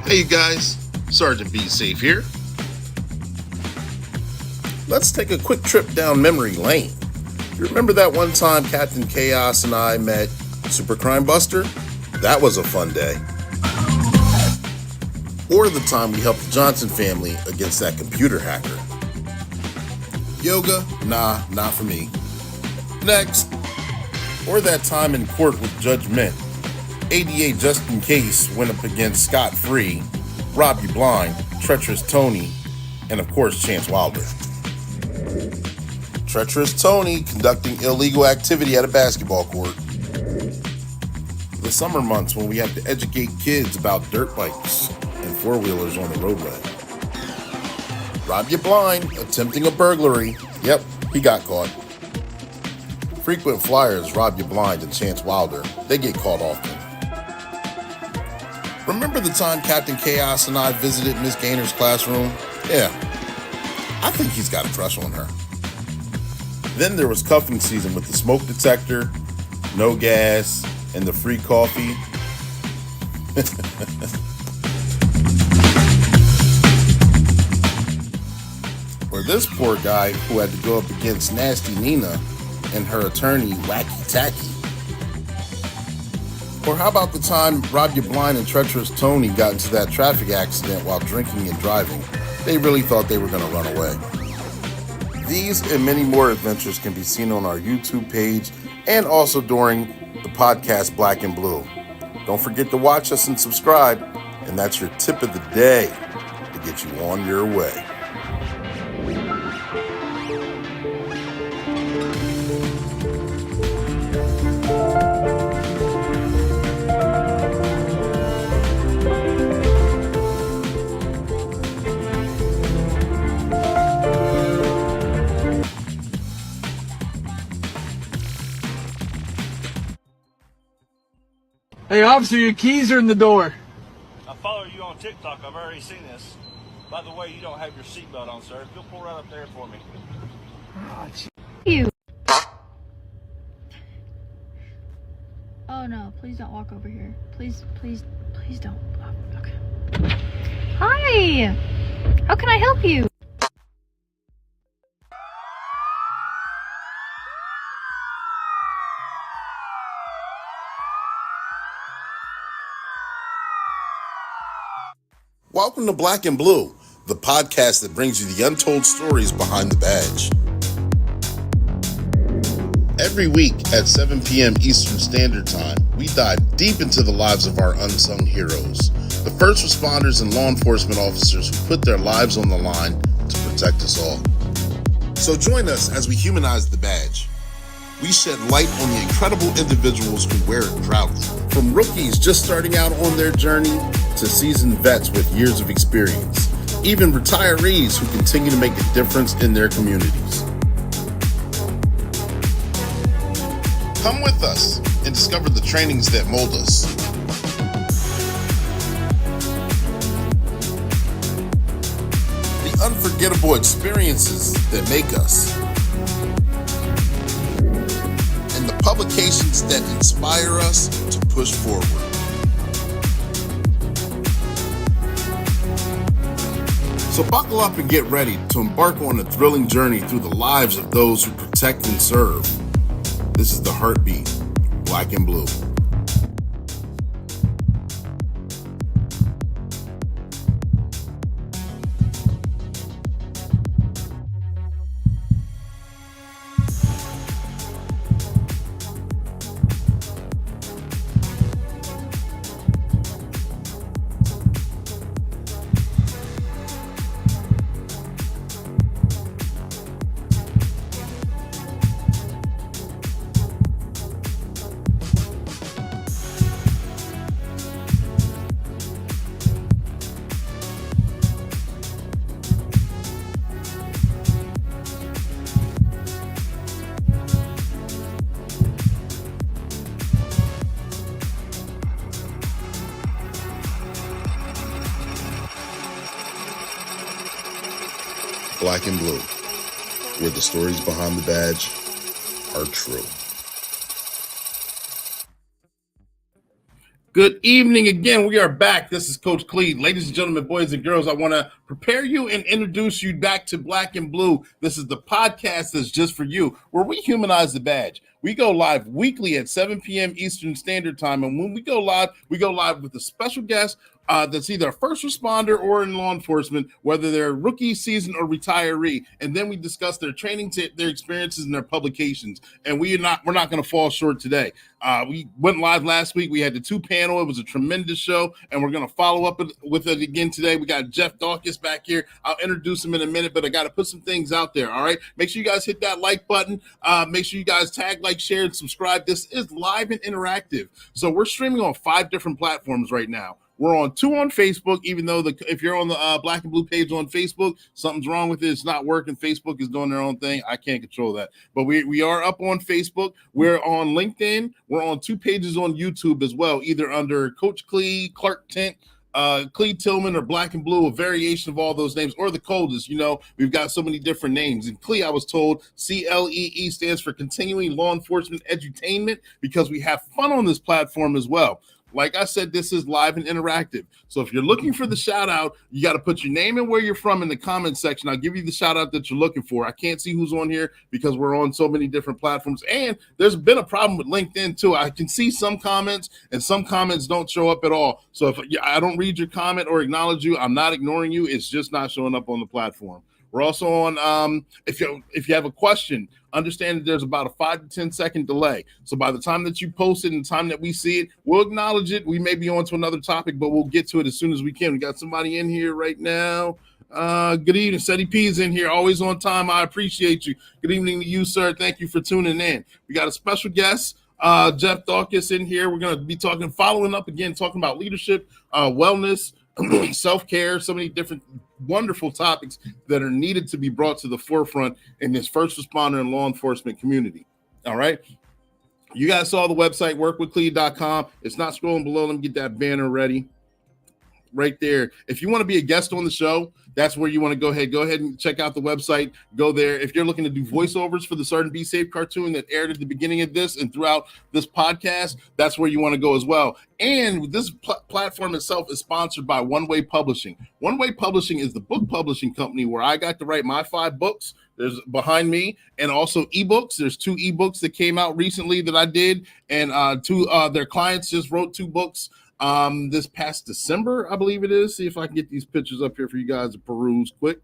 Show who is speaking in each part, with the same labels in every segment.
Speaker 1: Hey you guys, Sergeant Be Safe here. Let's take a quick trip down memory lane. You remember that one time Captain Chaos and I met Super Crime Buster? That was a fun day. Or the time we helped the Johnson family against that computer hacker. Yoga? Nah, not for me. Next. Or that time in court with Judge Mint. ADA Just In Case went up against Scott Free, Rob You Blind, Treacherous Tony, and of course Chance Wilder. Treacherous Tony conducting illegal activity at a basketball court. The summer months when we have to educate kids about dirt bikes and four-wheelers on the roadway. Rob You Blind attempting a burglary. Yep, he got caught. Frequent flyers Rob You Blind and Chance Wilder. They get caught often. Remember the time Captain Chaos and I visited Miss Gaynor's classroom? Yeah, I think he's got a crush on her. Then there was cuffing season with the smoke detector, no gas, and the free coffee. Or this poor guy who had to go up against Nasty Nina and her attorney, Wacky Tacky. Or how about the time Rob You Blind and Treacherous Tony got into that traffic accident while drinking and driving? They really thought they were going to run away. These and many more adventures can be seen on our YouTube page and also during the podcast Black and Blue. Don't forget to watch us and subscribe, and that's your tip of the day to get you on your way.
Speaker 2: Hey, officer, your keys are in the door.
Speaker 3: I follow you on TikTok. I've already seen this. By the way, you don't have your seatbelt on, sir. If you'll pull right up there for me.
Speaker 4: You. Oh no, please don't walk over here. Please don't. Oh, okay. Hi! How can I help you?
Speaker 1: Welcome to Black and Blue, the podcast that brings you the untold stories behind the badge. Every week at 7 p.m. Eastern Standard Time, we dive deep into the lives of our unsung heroes, the first responders and law enforcement officers who put their lives on the line to protect us all. So join us as we humanize the badge. We shed light on the incredible individuals who wear it proudly. From rookies just starting out on their journey to seasoned vets with years of experience, even retirees who continue to make a difference in their communities. Come with us and discover the trainings that mold us. The unforgettable experiences that make us. And the publications that inspire us to push forward. So buckle up and get ready to embark on a thrilling journey through the lives of those who protect and serve. This is the Heartbeat, Black and Blue. Black and Blue, where the stories behind the badge are true. Good evening again. We are back. This is Coach Clee. Ladies and gentlemen, boys and girls, I want to prepare you and introduce you back to Black and Blue. This is the podcast that's just for you, where we humanize the badge. We go live weekly at 7 p.m. Eastern Standard Time. And when we go live with a special guest that's either a first responder or in law enforcement, whether they're rookie, season, or retiree. And then we discuss their training, their experiences, and their publications. And we're not going to fall short today. We went live last week. We had the 2 panel. It was a tremendous show, and we're going to follow up with it again today. We got Jeff Daukas back here. I'll introduce him in a minute, but I got to put some things out there, all right? Make sure you guys hit that like button. Make sure you guys tag, like, share, and subscribe. This is live and interactive. So we're streaming on 5 different platforms right now. We're on 2 on Facebook, even though if you're on the Black and Blue page on Facebook, something's wrong with it. It's not working. Facebook is doing their own thing. I can't control that. But we are up on Facebook. We're on LinkedIn. We're on 2 pages on YouTube as well, either under Coach Clee, Clark Tent, Clee Tillman, or Black and Blue, a variation of all those names, or the coldest. You know, we've got so many different names. And Clee, I was told, CLEE stands for Continuing Law Enforcement Edutainment, because we have fun on this platform as well. Like I said, this is live and interactive. So if you're looking for the shout out, you got to put your name and where you're from in the comment section. I'll give you the shout out that you're looking for. I can't see who's on here because we're on so many different platforms. And there's been a problem with LinkedIn too. I can see some comments and some comments don't show up at all. So if I don't read your comment or acknowledge you, I'm not ignoring you. It's just not showing up on the platform. We're also on, if you have a question, understand that there's about a 5 to 10 second delay. So by the time that you post it and the time that we see it, we'll acknowledge it. We may be on to another topic, but we'll get to it as soon as we can. We got somebody in here right now. Good evening. Seti P's in here, always on time. I appreciate you. Good evening to you, sir. Thank you for tuning in. We got a special guest, Jeff Daukas, in here. We're going to be following up again, talking about leadership, wellness, self-care, so many different wonderful topics that are needed to be brought to the forefront in this first responder and law enforcement community. All right. You guys saw the website, workwithclee.com. It's not scrolling below. Let me get that banner ready. Right there. If you want to be a guest on the show, that's where you want to go ahead and check out the website. Go there. If you're looking to do voiceovers for the Sergeant Be Safe cartoon that aired at the beginning of this and throughout this podcast, that's where you want to go as well. And this platform itself is sponsored by One Way Publishing. One Way Publishing is the book publishing company where I got to write my 5 books. There's behind me, and also ebooks. There's 2 ebooks that came out recently that I did, and their clients just wrote 2 books this past December, I believe it is. See if I can get these pictures up here for you guys to peruse quick.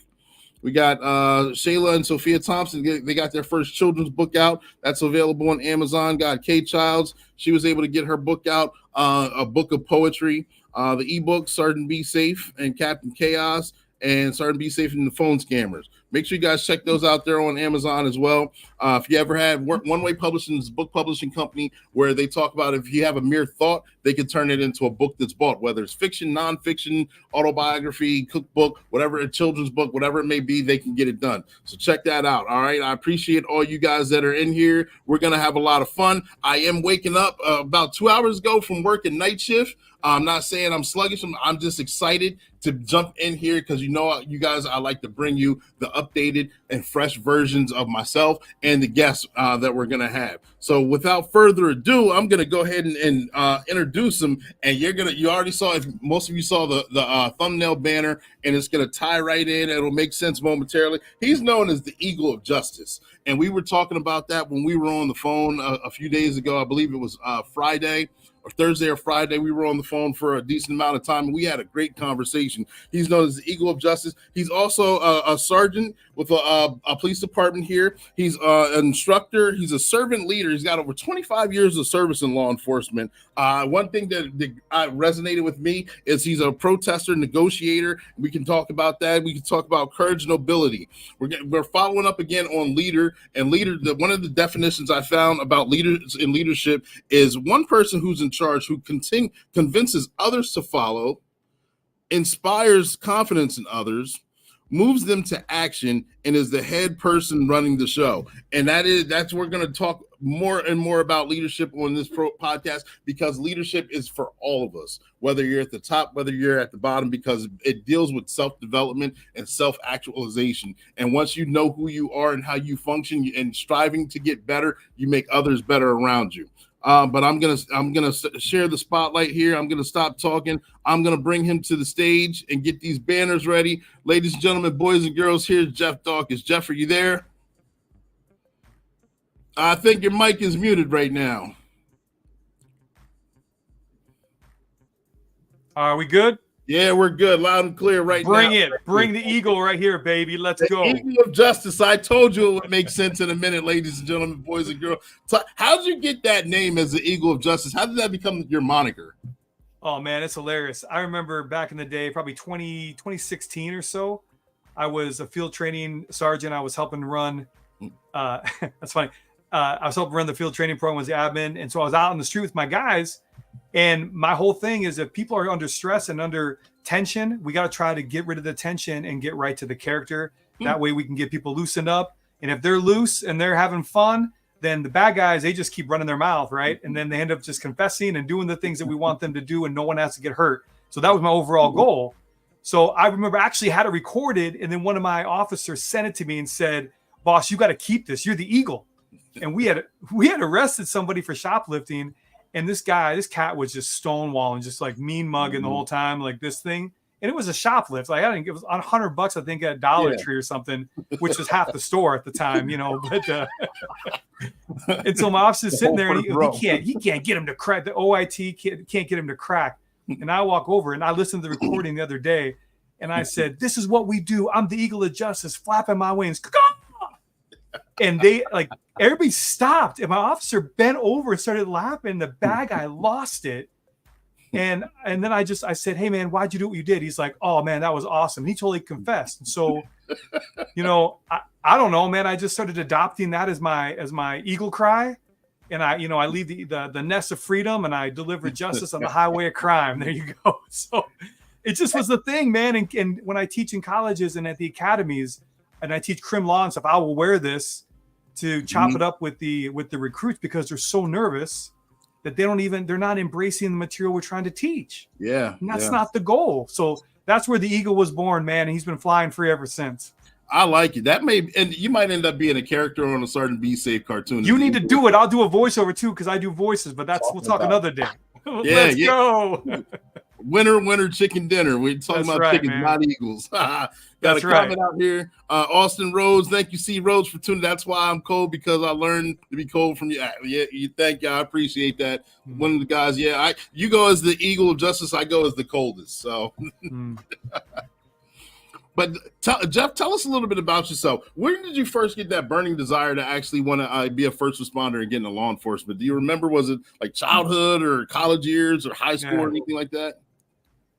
Speaker 1: We got Shayla and Sophia Thompson. They got their first children's book out. That's available on Amazon. Got Kay Childs. She was able to get her book out, a book of poetry. The ebook, Sergeant Be Safe and Captain Chaos, and Sergeant Be Safe in the phone scammers. Make sure you guys check those out there on Amazon as well. If you ever have One Way Publishing is a book publishing company where they talk about if you have a mere thought, they can turn it into a book that's bought, whether it's fiction, nonfiction, autobiography, cookbook, whatever, a children's book, whatever it may be, they can get it done. So check that out. All right. I appreciate all you guys that are in here. We're going to have a lot of fun. I am waking up about 2 hours ago from working night shift. I'm not saying I'm sluggish. I'm just excited to jump in here because you know, you guys, I like to bring you the updated and fresh versions of myself and the guests that we're going to have. So without further ado, I'm going to go ahead and introduce them. And you already saw, if most of you saw the thumbnail banner, and it's going to tie right in. It'll make sense momentarily. He's known as the Eagle of Justice. And we were talking about that when we were on the phone a few days ago. I believe it was Friday. Or Thursday or Friday, we were on the phone for a decent amount of time, and we had a great conversation. He's known as the Eagle of Justice. He's also a sergeant with a police department here. He's an instructor. He's a servant leader. He's got over 25 years of service in law enforcement. One thing that resonated with me is he's a protester, negotiator. We can talk about that. We can talk about Courageous Nobility. We're following up again on leader. And leader, one of the definitions I found about leaders in leadership is one person who's in charge, who convinces others to follow, inspires confidence in others, moves them to action, and is the head person running the show. And that's we're going to talk more and more about leadership on this podcast, because leadership is for all of us, whether you're at the top, whether you're at the bottom, because it deals with self-development and self-actualization. And once you know who you are and how you function and striving to get better, you make others better around you. But I'm gonna share the spotlight here. I'm gonna stop talking. I'm gonna bring him to the stage and get these banners ready. Ladies and gentlemen, boys and girls, here's Jeff Daukas. Jeff, are you there? I think your mic is muted right now.
Speaker 5: Are we good?
Speaker 1: Yeah, we're good. Loud and clear right now.
Speaker 5: Bring it. Bring the eagle right here, baby. Let's go.
Speaker 1: Eagle of Justice. I told you it would make sense in a minute, ladies and gentlemen, boys and girls. So how did you get that name as the Eagle of Justice? How did that become your moniker?
Speaker 5: Oh, man, it's hilarious. I remember back in the day, probably 2016 or so, I was a field training sergeant. I was helping run. That's funny. I was helping run the field training program, was the admin. And so I was out on the street with my guys. And my whole thing is if people are under stress and under tension, we got to try to get rid of the tension and get right to the character. That way we can get people loosened up. And if they're loose and they're having fun, then the bad guys, they just keep running their mouth, right? And then they end up just confessing and doing the things that we want them to do, and no one has to get hurt. So that was my overall goal. So I remember I actually had it recorded, and then one of my officers sent it to me and said, "Boss, you got to keep this. You're the Eagle." And we had arrested somebody for shoplifting. And this cat was just stonewalling, just like mean mugging the whole time, like this thing. And it was a shoplift. Like it was on $100, I think, at Dollar Tree or something, which was half the store at the time, you know. But and so my officer's sitting there, and he can't get him to crack. The OIT can't get him to crack. And I walk over and I listened to the recording the other day, and I said, "This is what we do. I'm the Eagle of Justice, flapping my wings." And everybody stopped, and my officer bent over and started laughing. The bad guy lost it. And then I said, "Hey man, why'd you do what you did?" He's like, "Oh man, that was awesome." And he totally confessed. And so, you know, I don't know, man. I just started adopting that as my eagle cry. And I leave the nest of freedom, and I deliver justice on the highway of crime. There you go. So it just was the thing, man. And when I teach in colleges and at the academies, and I teach crim law and stuff, I will wear this to chop it up with the recruits, because they're so nervous that they're not embracing the material we're trying to teach.
Speaker 1: Yeah.
Speaker 5: And that's not the goal. So that's where the Eagle was born, man. And he's been flying free ever since.
Speaker 1: I like it. And you might end up being a character on a Sergeant Be Safe cartoon.
Speaker 5: You need to do it. I'll do a voiceover too, because I do voices, but we'll talk another day. Let's go.
Speaker 1: Winner, chicken dinner. We're talking about chickens,
Speaker 5: man.
Speaker 1: not eagles. Got a comment out here. Austin Rhodes, thank you, C. Rhodes, for tuning. That's why I'm cold, because I learned to be cold from you. Yeah, thank you. I appreciate that. One of the guys, you go as the Eagle of Justice. I go as the coldest. So, but Jeff, tell us a little bit about yourself. Where did you first get that burning desire to actually want to be a first responder and get into law enforcement? Do you remember? Was it like childhood or college years or high school or anything like that?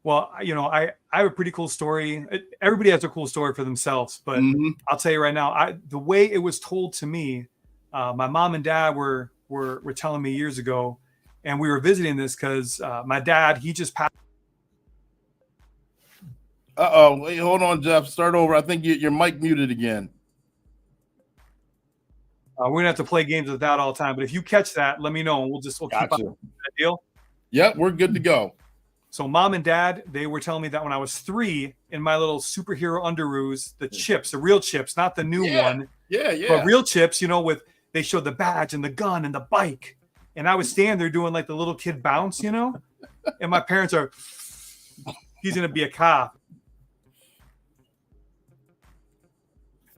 Speaker 5: Well, you know, I have a pretty cool story. Everybody has a cool story for themselves, but I'll tell you right now, the way it was told to me, my mom and dad were telling me years ago, and we were visiting this because my dad, he just passed.
Speaker 1: Wait, hold on, Jeff. Start over. I think your mic muted again.
Speaker 5: We're gonna have to play games with that all the time, but if you catch that, let me know, and we'll keep up with that deal.
Speaker 1: Yep, we're good to go.
Speaker 5: So mom and dad, they were telling me that when I was 3, in my little superhero underoos, the chips, the real chips, not the new one.
Speaker 1: Yeah.
Speaker 5: But real chips, you know, they showed the badge and the gun and the bike. And I was standing there doing like the little kid bounce, you know? And my parents are, he's going to be a cop.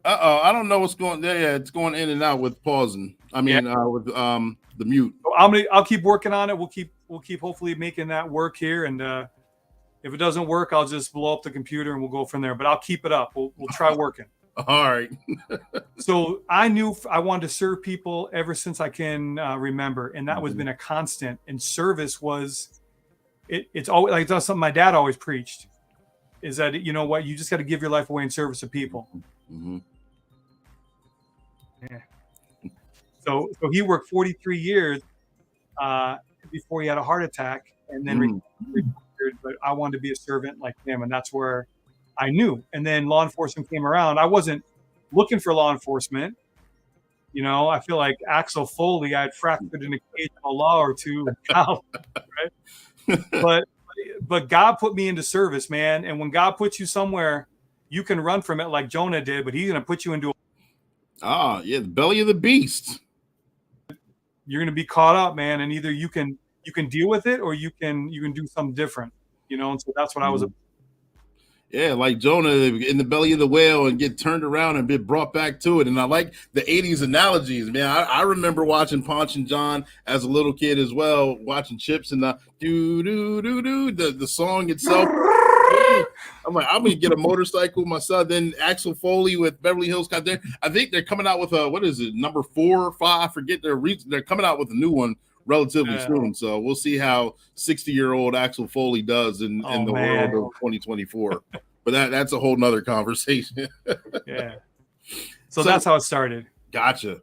Speaker 1: I don't know what's going there. Yeah, it's going in and out with pausing. I mean, with the mute.
Speaker 5: So I'll keep working on it. We'll keep hopefully making that work here. And if it doesn't work, I'll just blow up the computer and we'll go from there. But I'll keep it up. We'll try working.
Speaker 1: All right.
Speaker 5: So I knew I wanted to serve people ever since I can remember, and that was been a constant. And service was, it's always like that's something my dad always preached, is that, you know what, you just got to give your life away in service of people. Yeah. So he worked 43 years before he had a heart attack, and then retired. But I wanted to be a servant like him, and that's where I knew. And then law enforcement came around. I wasn't looking for law enforcement. You know, I feel like Axel Foley, I'd fractured an occasional law or two, right? But God put me into service, man. And when God puts you somewhere, you can run from it like Jonah did, but he's going to put you into
Speaker 1: the belly of the beast.
Speaker 5: you're going to be caught up, man. And either you can deal with it, or you can do something different, and so that's what I was.
Speaker 1: Yeah, like Jonah in the belly of the whale and get turned around and be brought back to it. And I like the 80s analogies, man. I remember watching Ponch and John as a little kid as well, watching Chips and the the song itself. I'm like, I'm gonna get a motorcycle with my son. Then Axel Foley with Beverly Hills Cop. I think they're coming out with what is it, number 4 or 5? I forget. They're coming out with a new one relatively soon. So we'll see how 60-year-old Axel Foley does in the world of 2024. But that's a whole nother conversation.
Speaker 5: Yeah. So that's how it started.
Speaker 1: Gotcha.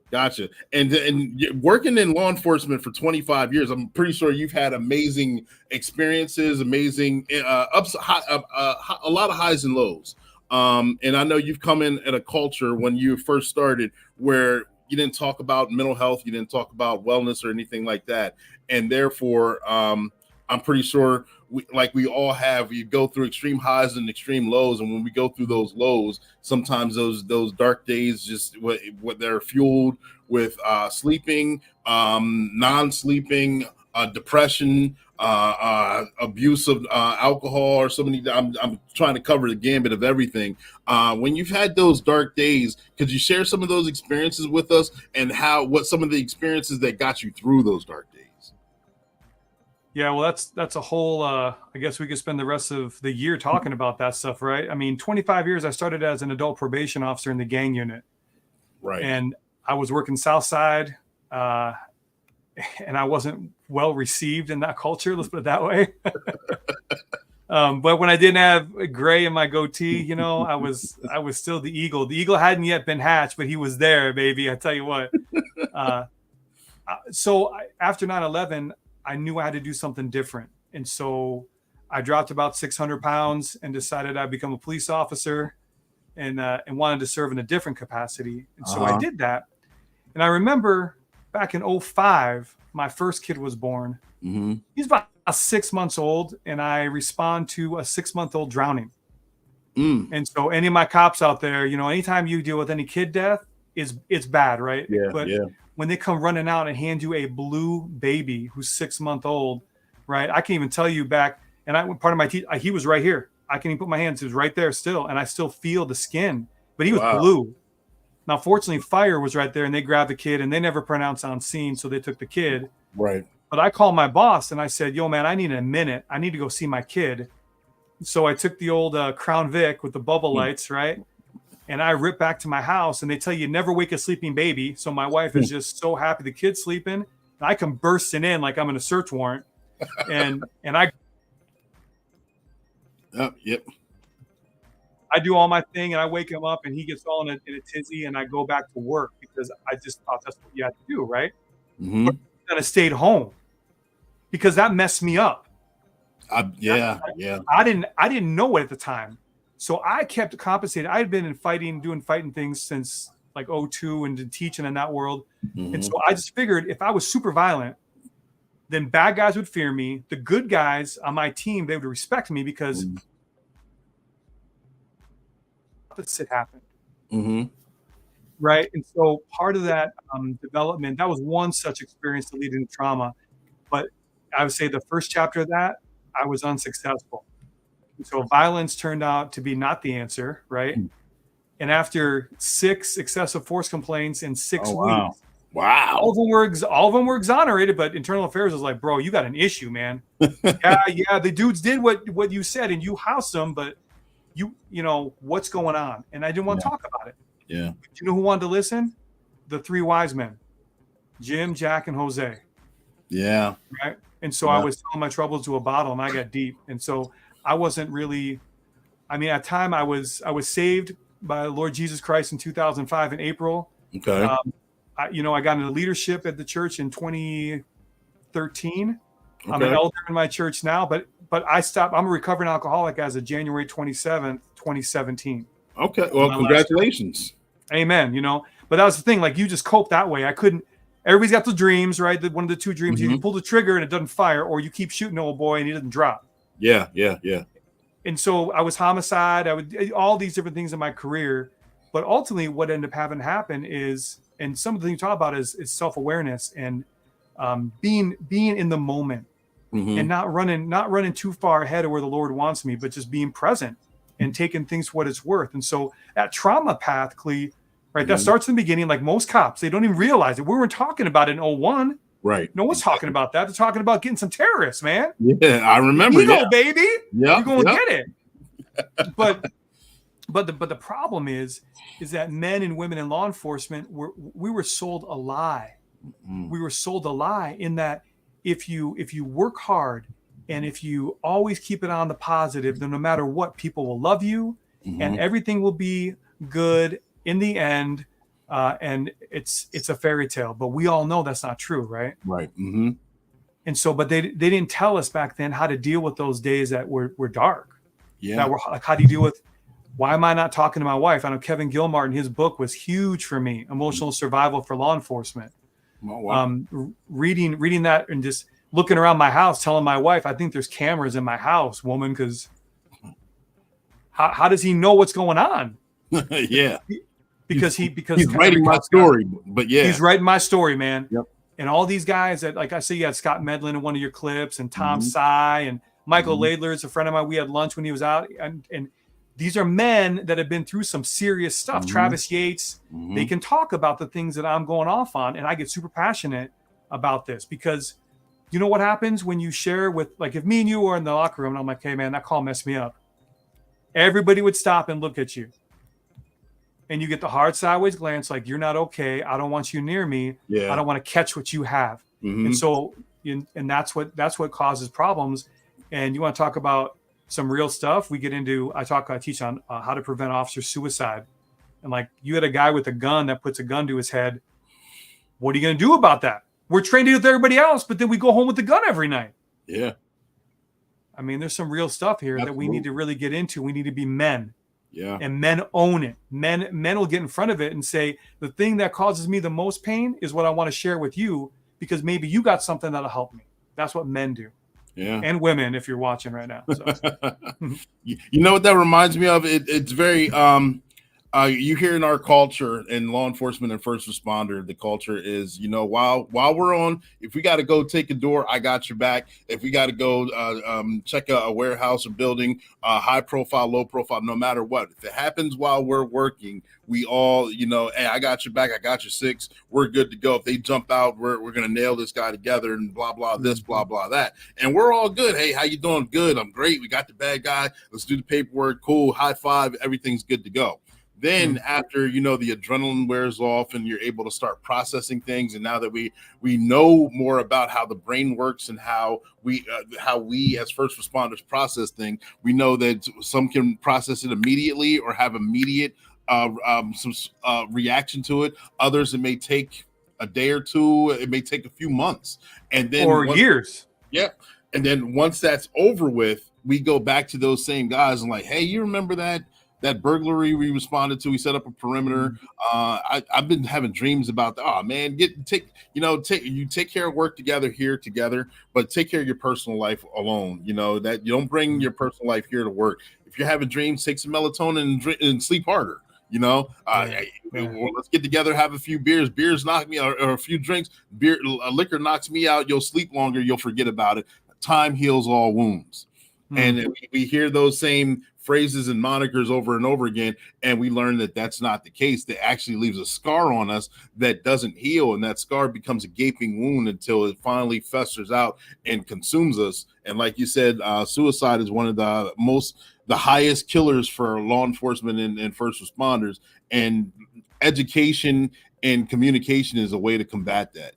Speaker 1: And working in law enforcement for 25 years, I'm pretty sure you've had amazing experiences, amazing ups, a lot of highs and lows. And I know you've come in at a culture when you first started where you didn't talk about mental health, you didn't talk about wellness or anything like that. And therefore, I'm pretty sure we all have, you go through extreme highs and extreme lows. And when we go through those lows, sometimes those dark days, just what they're fueled with sleeping, non-sleeping, depression, abuse of alcohol, or so many. I'm trying to cover the gambit of everything. When you've had those dark days, could you share some of those experiences with us, and what some of the experiences that got you through those dark days?
Speaker 5: Yeah, well, that's a whole. I guess we could spend the rest of the year talking about that stuff, right? I mean, 25 years. I started as an adult probation officer in the gang unit,
Speaker 1: right? And
Speaker 5: I was working South Side, and I wasn't well received in that culture. Let's put it that way. But when I didn't have gray in my goatee, I was still the eagle. The eagle hadn't yet been hatched, but he was there, baby. I tell you what. So after 9/11. I knew I had to do something different. And so I dropped about 600 pounds and decided I'd become a police officer and wanted to serve in a different capacity. And so I did that. And I remember back in 2005, my first kid was born.
Speaker 1: Mm-hmm.
Speaker 5: He's about 6 months old, and I respond to a 6-month-old drowning. And so any of my cops out there, anytime you deal with any kid death, it's bad, right?
Speaker 1: Yeah,
Speaker 5: but when they come running out and hand you a blue baby who's 6 months old, right? I can't even tell you back. And part of my teeth, he was right here. I can't even put my hands. He was right there still. And I still feel the skin, but he was blue. Now, fortunately, fire was right there, and they grabbed the kid, and they never pronounced on scene. So they took the kid.
Speaker 1: Right.
Speaker 5: But I called my boss and I said, yo, man, I need a minute. I need to go see my kid. So I took the old Crown Vic with the bubble lights, right? And I ripped back to my house, and they tell you never wake a sleeping baby. So my wife is just so happy the kid's sleeping. And I come bursting in like I'm in a search warrant. And I I do all my thing, and I wake him up, and he gets all in a tizzy, and I go back to work because I just thought that's what you had to do, right?
Speaker 1: Mm-hmm.
Speaker 5: But then I stayed home because that messed me up. I didn't know it at the time. So I kept compensating. I had been doing fighting things since like 2002 and teaching in that world. Mm-hmm. And so I just figured if I was super violent, then bad guys would fear me. The good guys on my team, they would respect me because opposite happened.
Speaker 1: Mm-hmm.
Speaker 5: Right. And so part of that development, that was one such experience to lead into trauma. But I would say the first chapter of that, I was unsuccessful. So violence turned out to be not the answer, right? And after 6 excessive force complaints in 6 weeks, all of them were exonerated, but Internal Affairs was like, "Bro, you got an issue, man." yeah, the dudes did what you said, and you housed them, but you know what's going on, and I didn't want to talk about it.
Speaker 1: Yeah.
Speaker 5: But you know who wanted to listen? The 3 wise men, Jim, Jack, and Jose.
Speaker 1: Yeah.
Speaker 5: Right. And so I was telling my troubles to a bottle, and I got deep, and so. I wasn't really, at the time I was saved by the Lord Jesus Christ in 2005 in April.
Speaker 1: Okay.
Speaker 5: I got into leadership at the church in 2013. Okay. I'm an elder in my church now, but I stopped. I'm a recovering alcoholic as of January 27th, 2017.
Speaker 1: Okay. Well, congratulations.
Speaker 5: Amen. But that was the thing. Like you just cope that way. I couldn't. Everybody's got the dreams, right? One of the 2 dreams. Mm-hmm. You pull the trigger and it doesn't fire, or you keep shooting old boy and he doesn't drop.
Speaker 1: Yeah.
Speaker 5: And so I was homicide. I would all these different things in my career, but ultimately, what ended up having happen is, and some of the things you talk about is self-awareness. And being in the moment, and not running too far ahead of where the Lord wants me, but just being present and taking things for what it's worth. And so that trauma path, Clee, right, that starts in the beginning. Like most cops, they don't even realize it. We weren't talking about it in 01.
Speaker 1: Right.
Speaker 5: No one's talking about that. They're talking about getting some terrorists, man.
Speaker 1: Yeah, I remember.
Speaker 5: Ego, baby.
Speaker 1: Yeah,
Speaker 5: you're going to get it. But the problem is that men and women in law enforcement we were sold a lie. We were sold a lie in that if you work hard and if you always keep it on the positive, then no matter what, people will love you and everything will be good in the end. And it's a fairy tale, but we all know that's not true, right?
Speaker 1: Right.
Speaker 5: And so, but they didn't tell us back then how to deal with those days that were dark.
Speaker 1: Yeah.
Speaker 5: That were like, how do you deal with? Why am I not talking to my wife? I know Kevin Gilmartin, his book was huge for me, Emotional Survival for Law Enforcement.
Speaker 1: Oh, wow.
Speaker 5: Reading that and just looking around my house, telling my wife, I think there's cameras in my house, woman, because how does he know what's going on?
Speaker 1: Yeah.
Speaker 5: Because
Speaker 1: he's writing my story, but yeah.
Speaker 5: He's writing my story, man.
Speaker 1: Yep.
Speaker 5: And all these guys that, like I say, you had Scott Medlin in one of your clips and Tom Sy and Michael Laidler is a friend of mine. We had lunch when he was out. And these are men that have been through some serious stuff. Travis Yates, they can talk about the things that I'm going off on. And I get super passionate about this because you know what happens when you share with, like, if me and you are in the locker room and I'm like, hey, man, that call messed me up. Everybody would stop and look at you. And you get the hard sideways glance like, you're not okay. I don't want you near me.
Speaker 1: Yeah.
Speaker 5: I don't want to catch what you have. And so, and that's what causes problems. And you want to talk about some real stuff, we get into, I teach on how to prevent officer suicide. And like, you had a guy with a gun that puts a gun to his head. What are you going to do about that? We're trained with everybody else, but then we go home with the gun every night.
Speaker 1: Yeah.
Speaker 5: I mean, there's some real stuff here that we need to really get into. We need to be men.
Speaker 1: Yeah.
Speaker 5: And men own it. Men will get in front of it and say, the thing that causes me the most pain is what I want to share with you, because maybe you got something that'll help me. That's what men do.
Speaker 1: Yeah.
Speaker 5: And women, if you're watching right now. So.
Speaker 1: You know what that reminds me of? It's very you hear in our culture in law enforcement and first responder, the culture is, you know, while we're on, if we got to go take a door, I got your back. If we got to go check a warehouse or building, high profile, low profile, no matter what, if it happens while we're working, we all, you know, hey, I got your back, I got your six, we're good to go. If they jump out, we're going to nail this guy together and blah, blah, this, blah, blah, that. And we're all good. Hey, how you doing? Good. I'm great. We got the bad guy. Let's do the paperwork. Cool. High five. Everything's good to go. Then after, you know, the adrenaline wears off and you're able to start processing things. And now that we know more about how the brain works and how we as first responders process things, we know that some can process it immediately or have immediate reaction to it. Others, it may take a day or two. It may take a few months and then
Speaker 5: years.
Speaker 1: Yeah. And then once that's over with, we go back to those same guys and like, hey, you remember that burglary we responded to? We set up a perimeter. I've been having dreams about that. Oh man, take care of work together, but take care of your personal life alone. You know, that you don't bring your personal life here to work. If you're having dreams, take some melatonin and sleep harder. You know, let's get together, have a few beers. Beers knock me out, or a few drinks. Liquor knocks me out. You'll sleep longer. You'll forget about it. Time heals all wounds. And we hear those same phrases and monikers over and over again, and we learn that that's not the case. That actually leaves a scar on us that doesn't heal, and that scar becomes a gaping wound until it finally festers out and consumes us. And like you said, suicide is one of the highest killers for law enforcement and first responders, and education and communication is a way to combat that.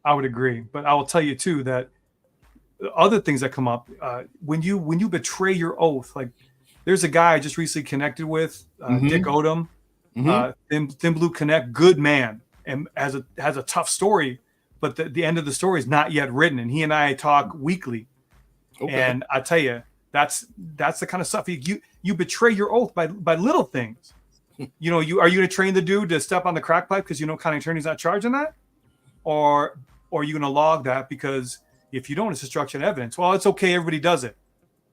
Speaker 5: I would agree, but I will tell you too that other things that come up when you betray your oath. Like there's a guy I just recently connected with, Dick Odom, Thin Blue Connect, good man, and has a tough story, but the end of the story is not yet written. And he and I talk weekly. Okay. And I tell you, that's the kind of stuff you betray your oath by little things. You know, are you going to train the dude to step on the crack pipe because you know county attorney's not charging that, or are you going to log that because if you don't, it's destruction of evidence? Well, it's okay. Everybody does it.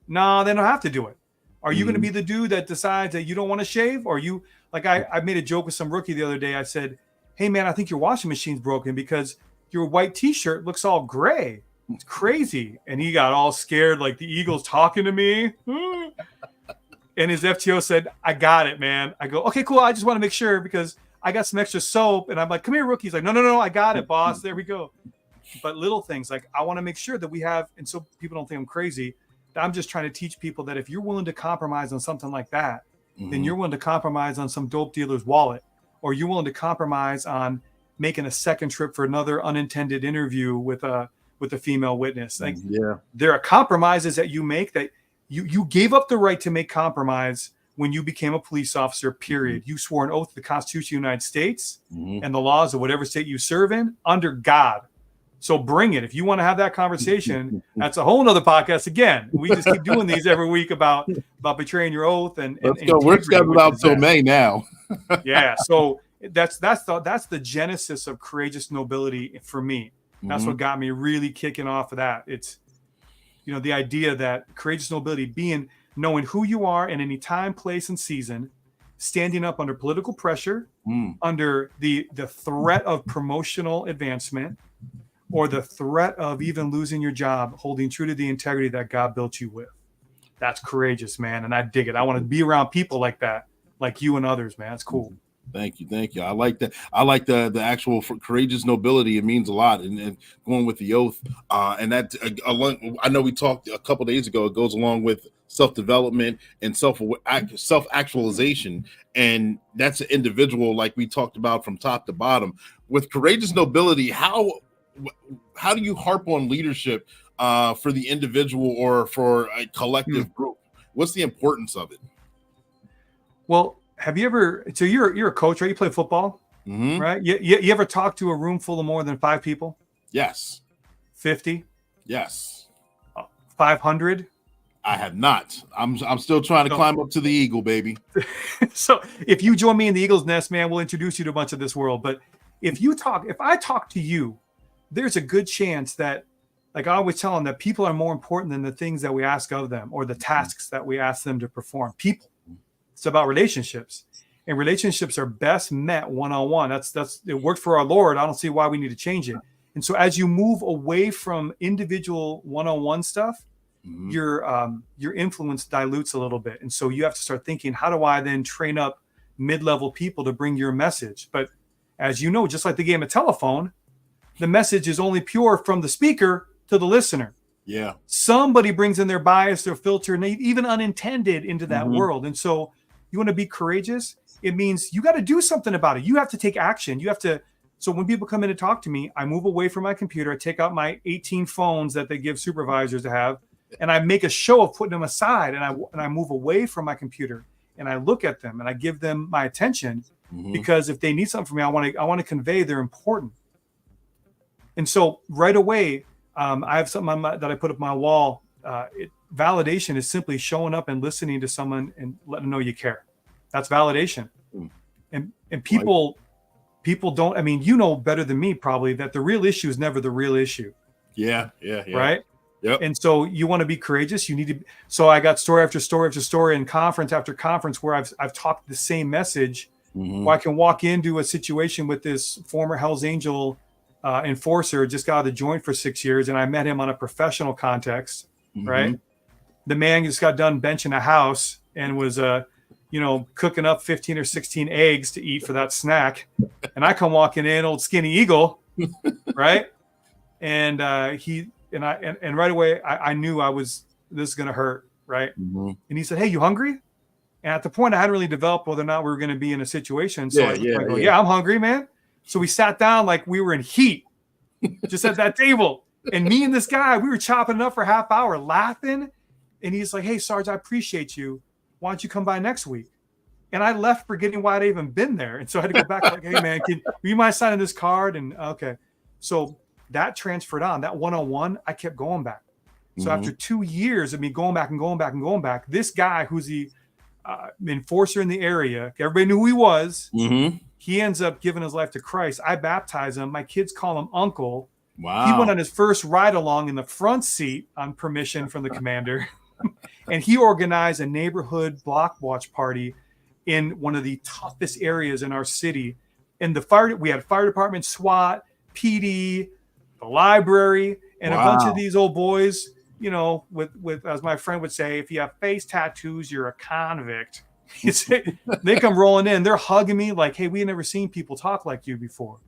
Speaker 5: No, they don't have to do it. Are you going to be the dude that decides that you don't want to shave? Or you, like I made a joke with some rookie the other day. I said, hey man, I think your washing machine's broken because your white t-shirt looks all gray. It's crazy. And he got all scared, like the eagle's talking to me. And his FTO said, I got it, man. I go, okay, cool. I just want to make sure because I got some extra soap. And I'm like, come here, rookie. He's like, no, I got it, boss. There we go. But little things like I want to make sure that we have, and so people don't think I'm crazy, that I'm just trying to teach people that if you're willing to compromise on something like that, then you're willing to compromise on some dope dealer's wallet, or you're willing to compromise on making a second trip for another unintended interview with a female witness. Like there are compromises that you make that you gave up the right to make compromise when you became a police officer, period. You swore an oath to the Constitution of the United States and the laws of whatever state you serve in under God. So bring it. If you want to have that conversation, that's a whole nother podcast. Again, we just keep doing these every week about betraying your oath and
Speaker 1: let's go. We're scheduled out till May now.
Speaker 5: Yeah. So that's the genesis of Courageous Nobility for me. That's what got me really kicking off of that. It's, the idea that Courageous Nobility being knowing who you are in any time, place, and season, standing up under political pressure, under the threat of promotional advancement, or the threat of even losing your job, holding true to the integrity that God built you with. That's courageous, man. And I dig it. I want to be around people like that, like you and others, man. It's cool.
Speaker 1: Thank you. I like that. I like the actual Courageous Nobility. It means a lot. And going with the oath. And that, I know we talked a couple days ago, it goes along with self-development and self-actualization. And that's an individual, like we talked about from top to bottom. With Courageous Nobility, how do you harp on leadership for the individual or for a collective group? What's the importance of it?
Speaker 5: Well, have you ever, so you're a coach, right? You play football, right? You ever talk to a room full of more than 5 people?
Speaker 1: Yes.
Speaker 5: 50?
Speaker 1: Yes.
Speaker 5: 500?
Speaker 1: I have not. I'm still trying to climb up to the eagle, baby.
Speaker 5: So if you join me in the eagle's nest, man, we'll introduce you to a bunch of this world. But if I talk to you, there's a good chance that, like I always tell them, that people are more important than the things that we ask of them or the tasks that we ask them to perform. People. It's about relationships, and relationships are best met one-on-one. That's it worked for our Lord. I don't see why we need to change it. And so as you move away from individual one-on-one stuff, your influence dilutes a little bit. And so you have to start thinking, how do I then train up mid-level people to bring your message? But as you know, just like the game of telephone, the message is only pure from the speaker to the listener. Yeah. Somebody brings in their bias, their filter, and even unintended into that world. And so you want to be courageous. It means you got to do something about it. You have to take action. You have to. So when people come in to talk to me, I move away from my computer. I take out my 18 phones that they give supervisors to have, and I make a show of putting them aside. And I move away from my computer, and I look at them, and I give them my attention because if they need something from me, I want to convey they're important. And so right away, I have something that I put up my wall. Validation is simply showing up and listening to someone and letting them know you care. That's validation. And people don't, I mean, you know better than me probably that the real issue is never the real issue. Yeah. Right? Yep. And so you want to be courageous. You need to. So I got story after story after story and conference after conference where I've talked the same message. Where I can walk into a situation with this former Hell's Angel enforcer, just got out of the joint for 6 years, and I met him on a professional context. Right? The man just got done benching a house and was cooking up 15 or 16 eggs to eat for that snack. And I come walking in, old skinny eagle, right? And and right away I knew this is gonna hurt, right? And he said, "Hey, you hungry?" And at the point I hadn't really developed whether or not we were gonna be in a situation. So I go, "Yeah, I'm hungry, man." So we sat down like we were in heat, just at that table. And me and this guy, we were chopping it up for a half hour, laughing. And he's like, "Hey, Sarge, I appreciate you. Why don't you come by next week?" And I left forgetting why I'd even been there. And so I had to go back like, "Hey, man, will you mind signing this card?" And okay. So that transferred on. That one-on-one, I kept going back. So after 2 years of me going back and going back and going back, this guy who's the enforcer in the area, everybody knew who he was. He ends up giving his life to Christ. I baptize him. My kids call him Uncle. Wow. He went on his first ride along in the front seat on permission from the commander. And he organized a neighborhood block watch party in one of the toughest areas in our city. And we had fire department, SWAT, PD, the library, and a bunch
Speaker 1: Wow.
Speaker 5: of these old boys, you know, with as my friend would say, if you have face tattoos, you're a convict. They come rolling in, they're hugging me like, hey, we never seen people talk like you before.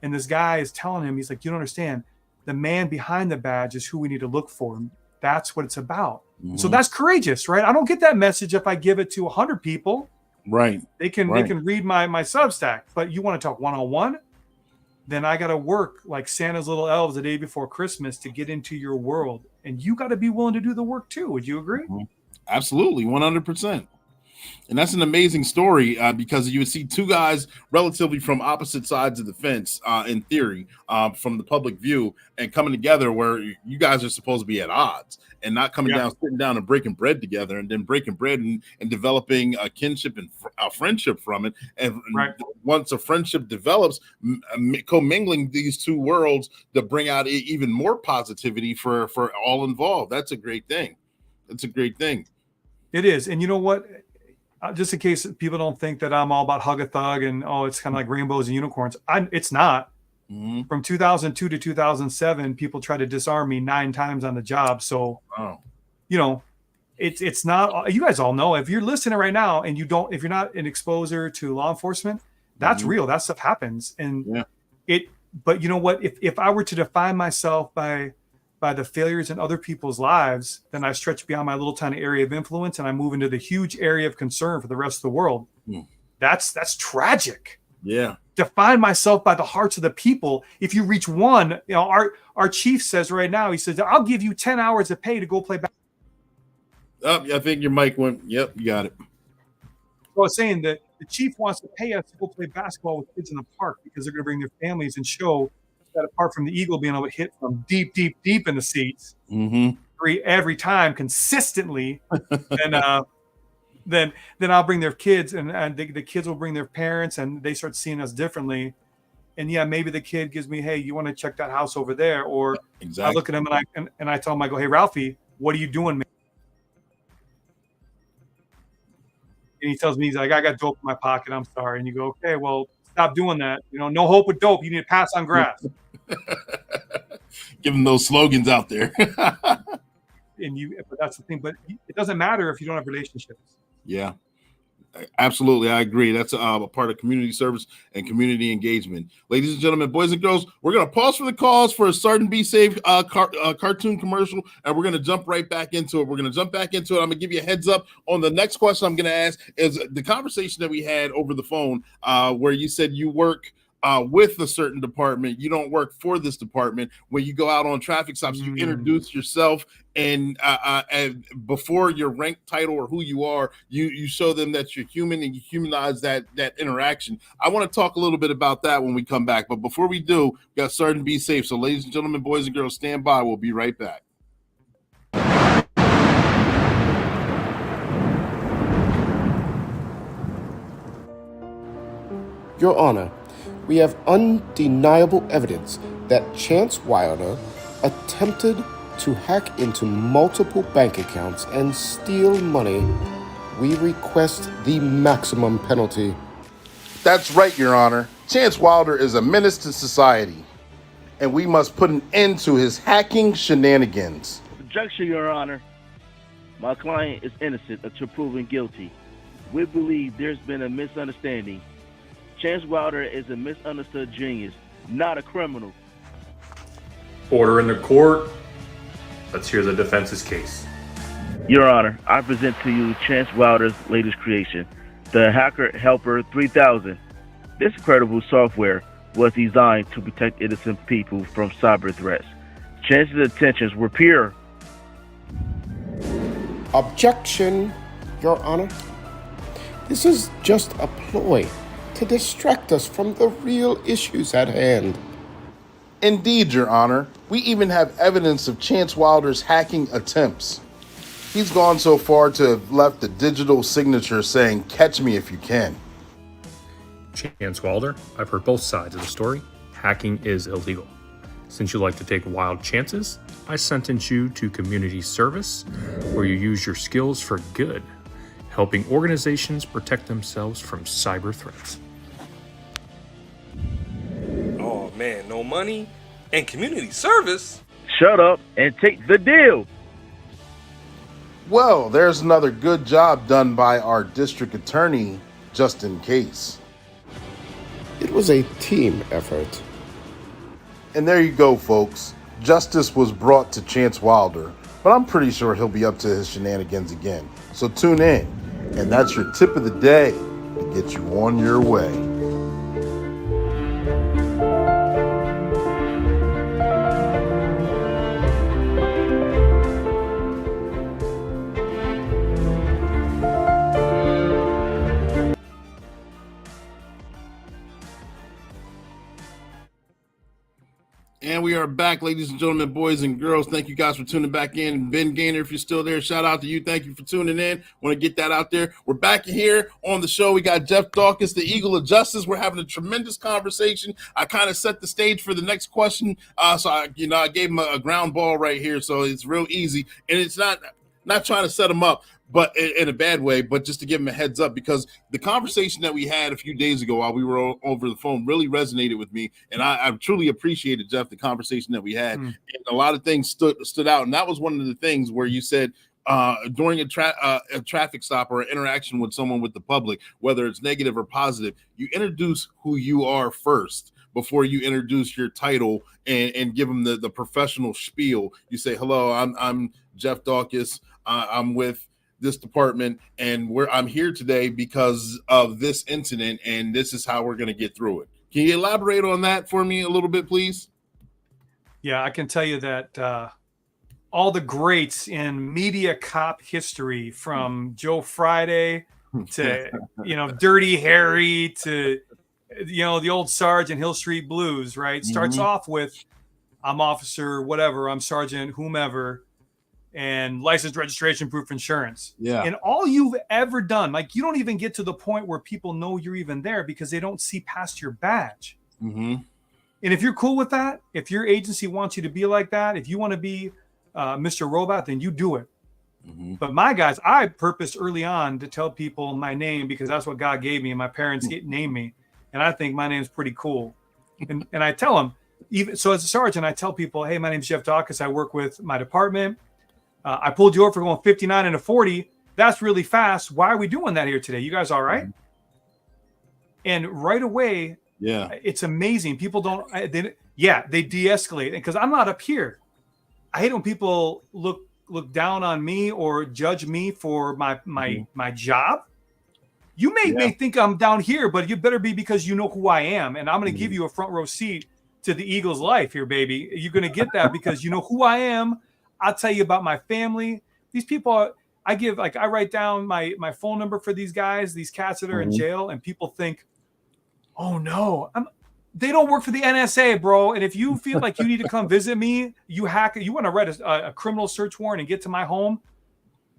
Speaker 5: And this guy is telling him, he's like, you don't understand. The man behind the badge is who we need to look for. And that's what it's about.
Speaker 1: Mhm.
Speaker 5: So that's courageous, right? I don't get that message if I give it to 100 people.
Speaker 1: Right.
Speaker 5: They can read my Substack. But you want to talk one-on-one? Then I got to work like Santa's little elves the day before Christmas to get into your world. And you got to be willing to do the work too. Would you agree?
Speaker 1: Absolutely, 100%. And that's an amazing story because you would see two guys relatively from opposite sides of the fence, in theory, from the public view, and coming together where you guys are supposed to be at odds and not coming down, sitting down and breaking bread together, and then breaking bread and developing a kinship and a friendship from it. And once a friendship develops, commingling these two worlds to bring out even more positivity for all involved. That's a great thing. It's a great thing.
Speaker 5: It is. And you know what? Just in case people don't think that I'm all about hug a thug and, oh, it's kind of like rainbows and unicorns. It's not.
Speaker 1: Mm-hmm.
Speaker 5: From 2002 to 2007, people tried to disarm me 9 times on the job. So, you know, it's not, you guys all know, if you're listening right now and if you're not an exposure to law enforcement, that's real. That stuff happens. And but you know what, if I were to define myself by the failures in other people's lives, then I stretch beyond my little tiny area of influence and I move into the huge area of concern for the rest of the world. That's tragic.
Speaker 1: Yeah.
Speaker 5: Define myself by the hearts of the people. If you reach one, you know, our chief says right now, he says, I'll give you 10 hours of pay to go play basketball.
Speaker 1: I think your mic went, yep, you got it.
Speaker 5: So I was saying that the chief wants to pay us to go play basketball with kids in the park because they're going to bring their families and show that apart from the eagle being able to hit from deep in the seats every time consistently, and then I'll bring their kids, and the kids will bring their parents, and they start seeing us differently. And yeah, maybe the kid gives me, hey, you want to check that house over there? Or I look at him and I tell him, I go, hey, Ralphie, what are you doing, man? And he tells me, he's like, I got dope in my pocket. I'm sorry. And you go, okay, well, stop doing that. You know, no hope with dope. You need to pass on grass.
Speaker 1: Give them those slogans out there.
Speaker 5: But that's the thing. But it doesn't matter if you don't have relationships.
Speaker 1: Yeah, absolutely. I agree. That's a part of community service and community engagement. Ladies and gentlemen, boys and girls, we're going to pause for the calls for a Start and Be Safe cartoon commercial, and we're going to jump right back into it. I'm going to give you a heads up on the next question I'm going to ask is the conversation that we had over the phone where you said you work with a certain department. You don't work for this department. When you go out on traffic stops, you introduce yourself, and before your rank, title, or who you are, you show them that you're human, and you humanize that interaction. I want to talk a little bit about that when we come back. But before we do, we got to start and be safe. So ladies and gentlemen, boys and girls, stand by. We'll be right back.
Speaker 6: Your Honor, we have undeniable evidence that Chance Wilder attempted to hack into multiple bank accounts and steal money. We request the maximum penalty.
Speaker 1: That's right, Your Honor. Chance Wilder is a menace to society, and we must put an end to his hacking shenanigans.
Speaker 7: Objection, Your Honor. My client is innocent until proven guilty. We believe there's been a misunderstanding. Chance Wilder is a misunderstood genius, not a criminal.
Speaker 8: Order in the court. Let's hear the defense's case.
Speaker 7: Your Honor, I present to you Chance Wilder's latest creation, the Hacker Helper 3000. This incredible software was designed to protect innocent people from cyber threats. Chance's intentions were pure.
Speaker 6: Objection, Your Honor. This is just a ploy to distract us from the real issues at hand.
Speaker 1: Indeed, Your Honor. We even have evidence of Chance Wilder's hacking attempts. He's gone so far to have left a digital signature saying, "Catch me if you can."
Speaker 8: Chance Wilder, I've heard both sides of the story. Hacking is illegal. Since you like to take wild chances, I sentence you to community service, where you use your skills for good, helping organizations protect themselves from cyber threats.
Speaker 9: Oh man, no money? And community service?
Speaker 7: Shut up and take the deal.
Speaker 1: Well, there's another good job done by our district attorney, just in case.
Speaker 6: It was a team effort.
Speaker 1: And there you go, folks. Justice was brought to Chance Wilder, but I'm pretty sure he'll be up to his shenanigans again. So tune in, and that's your tip of the day to get you on your way. And we are back, ladies and gentlemen, boys and girls. Thank you guys for tuning back in. Ben Gaynor, if you're still there, shout out to you. Thank you for tuning in. Want to get that out there. We're back here on the show. We got Jeff Daukas, the Eagle of Justice. We're having a tremendous conversation. I kind of set the stage for the next question. So I gave him a ground ball right here. So it's real easy. And it's not trying to set him up, but in a bad way, but just to give him a heads up, because the conversation that we had a few days ago while we were over the phone really resonated with me. And I truly appreciated, Jeff, the conversation that we had. And a lot of things stood out. And that was one of the things where you said during a traffic stop or an interaction with someone with the public, whether it's negative or positive, you introduce who you are first before you introduce your title and give them the professional spiel. You say, hello, I'm Jeff Daukas. I'm with this department, and I'm here today because of this incident, and this is how we're going to get through it. Can you elaborate on that for me a little bit, please?
Speaker 5: Yeah, I can tell you that all the greats in media cop history, from Joe Friday to Dirty Harry to the old Sergeant Hill Street Blues, right? Starts off with, I'm officer whatever, I'm sergeant whomever, and license, registration, proof, insurance.
Speaker 1: Yeah.
Speaker 5: And all you've ever done, like, you don't even get to the point where people know you're even there because they don't see past your badge.
Speaker 1: Mm-hmm.
Speaker 5: And if you're cool with that, if your agency wants you to be like that, if you want to be Mr. Robot, then you do it.
Speaker 1: Mm-hmm.
Speaker 5: But my guys, I purposed early on to tell people my name because that's what God gave me, and my parents named me. And I think my name's pretty cool. And I tell them, even so, as a sergeant, I tell people, hey, my name's Jeff Daukas. I work with my department. I pulled you over for going 59 and a 40. That's really fast. Why are we doing that here today? You guys all right? And right away, it's amazing. People don't, they de-escalate, because I'm not up here. I hate when people look down on me or judge me for my job. You may think I'm down here, but you better be, because you know who I am. And I'm going to give you a front row seat to the Eagles' life here, baby. You're going to get that because you know who I am. I'll tell you about my family. These people, I write down my phone number for these guys, these cats that are in jail, and people think, oh no, they don't work for the NSA, bro. And if you feel like you need to come visit me, you want to write a criminal search warrant and get to my home.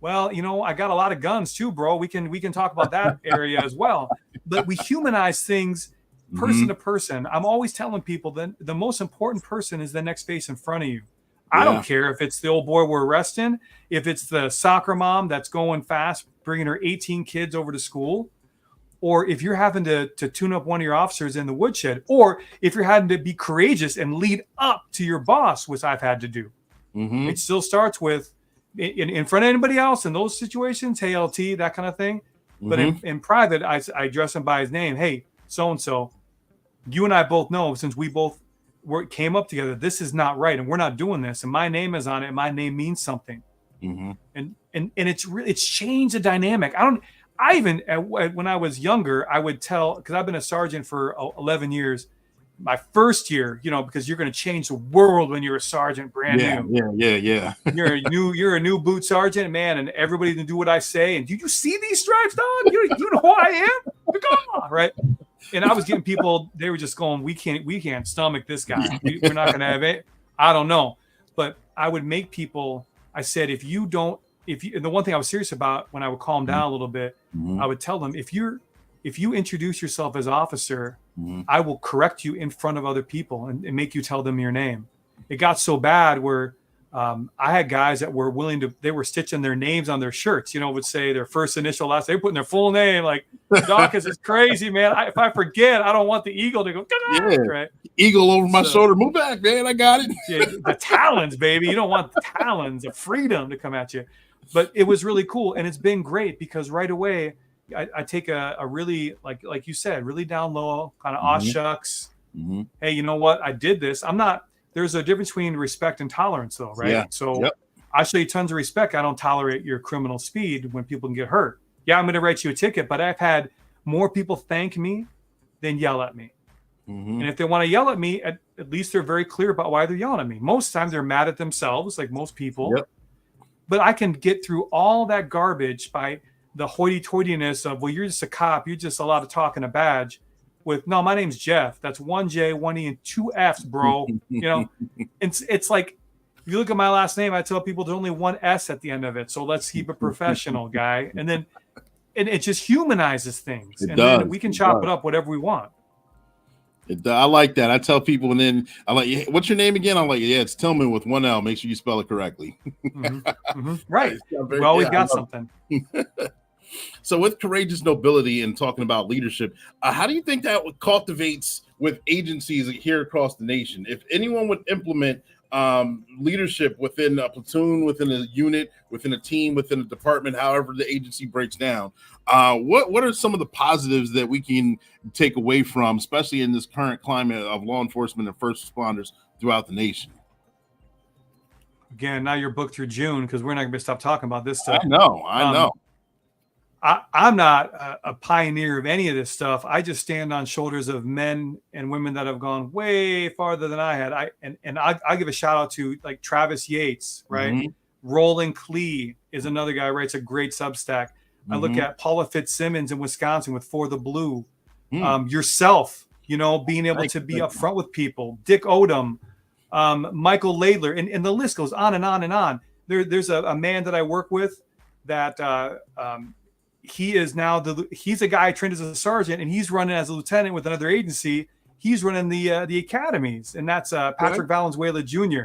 Speaker 5: Well, I got a lot of guns too, bro. We can talk about that area as well. But we humanize things person to person. I'm always telling people that the most important person is the next face in front of you. I don't care if it's the old boy we're arresting, if it's the soccer mom that's going fast, bringing her 18 kids over to school, or if you're having to tune up one of your officers in the woodshed, or if you're having to be courageous and lead up to your boss, which I've had to do. It still starts with in front of anybody else in those situations, hey, LT, that kind of thing. But in private, I address him by his name. Hey, so-and-so, you and I both know, since we both came up together, this is not right, and we're not doing this, and my name is on it, and my name means something. And it's changed the dynamic. When I was younger, I would tell, because I've been a sergeant for 11 years, my first year, because you're going to change the world when you're a sergeant, brand new.
Speaker 1: Yeah.
Speaker 5: You're a new boot sergeant, man, and everybody can do what I say. And do you see these stripes, dog? You know who I am? Come on, right? And I was getting people, they were just going, we can't stomach this guy. We're not going to have it. I don't know. But I would make people, I said, and the one thing I was serious about when I would calm down a little bit, I would tell them, if you introduce yourself as officer, I will correct you in front of other people and make you tell them your name. It got so bad where I had guys that were willing to, they were stitching their names on their shirts, would say their first initial, last, they were putting their full name, like, Daukas is crazy, man. If I forget, I don't want the eagle to go, right?
Speaker 1: Eagle over my shoulder. Move back, man. I got it.
Speaker 5: Yeah, the talons, baby. You don't want the talons of freedom to come at you. But it was really cool. And it's been great because right away, I take a really, like you said, really down low, kind of aw shucks. Hey, you know what? I did this. There's a difference between respect and tolerance, though, right?
Speaker 1: Yeah.
Speaker 5: So I show you tons of respect. I don't tolerate your criminal speed when people can get hurt. Yeah, I'm going to write you a ticket, but I've had more people thank me than yell at me. And if they want to yell at me, at least they're very clear about why they're yelling at me. Most times they're mad at themselves, like most people. But I can get through all that garbage by the hoity-toityness of, well, you're just a cop. You're just allowed to talk in a badge. With, no, my name's Jeff. That's 1 J, 1 E, and 2 F's, bro. It's like, if you look at my last name, I tell people there's only 1 S at the end of it. So let's keep it professional, guy. And then it just humanizes things. Then we can chop it up whatever we want.
Speaker 1: I like that. I tell people, and then I'm like, what's your name again? I'm like, yeah, it's Tillman with 1 L. Make sure you spell it correctly.
Speaker 5: Right. We always got something.
Speaker 1: So with Courageous Nobility and talking about leadership, how do you think that cultivates with agencies here across the nation? If anyone would implement leadership within a platoon, within a unit, within a team, within a department, however the agency breaks down, what are some of the positives that we can take away from, especially in this current climate of law enforcement and first responders throughout the nation?
Speaker 5: Again, now you're booked through June because we're not going to stop talking about this stuff.
Speaker 1: I know.
Speaker 5: I'm not a pioneer of any of this stuff. I just stand on shoulders of men and women that have gone way farther than I had. I give a shout out to like Travis Yates, right? Roland Klee is another guy who writes a great Substack. I look at Paula Fitzsimmons in Wisconsin with For the Blue. Yourself, being able to be upfront with people. Dick Odom, Michael Laidler, and the list goes on and on and on. There's a man that I work with that he is now he's a guy trained as a sergeant and he's running as a lieutenant with another agency. He's running the academies, and that's Patrick Valenzuela Jr.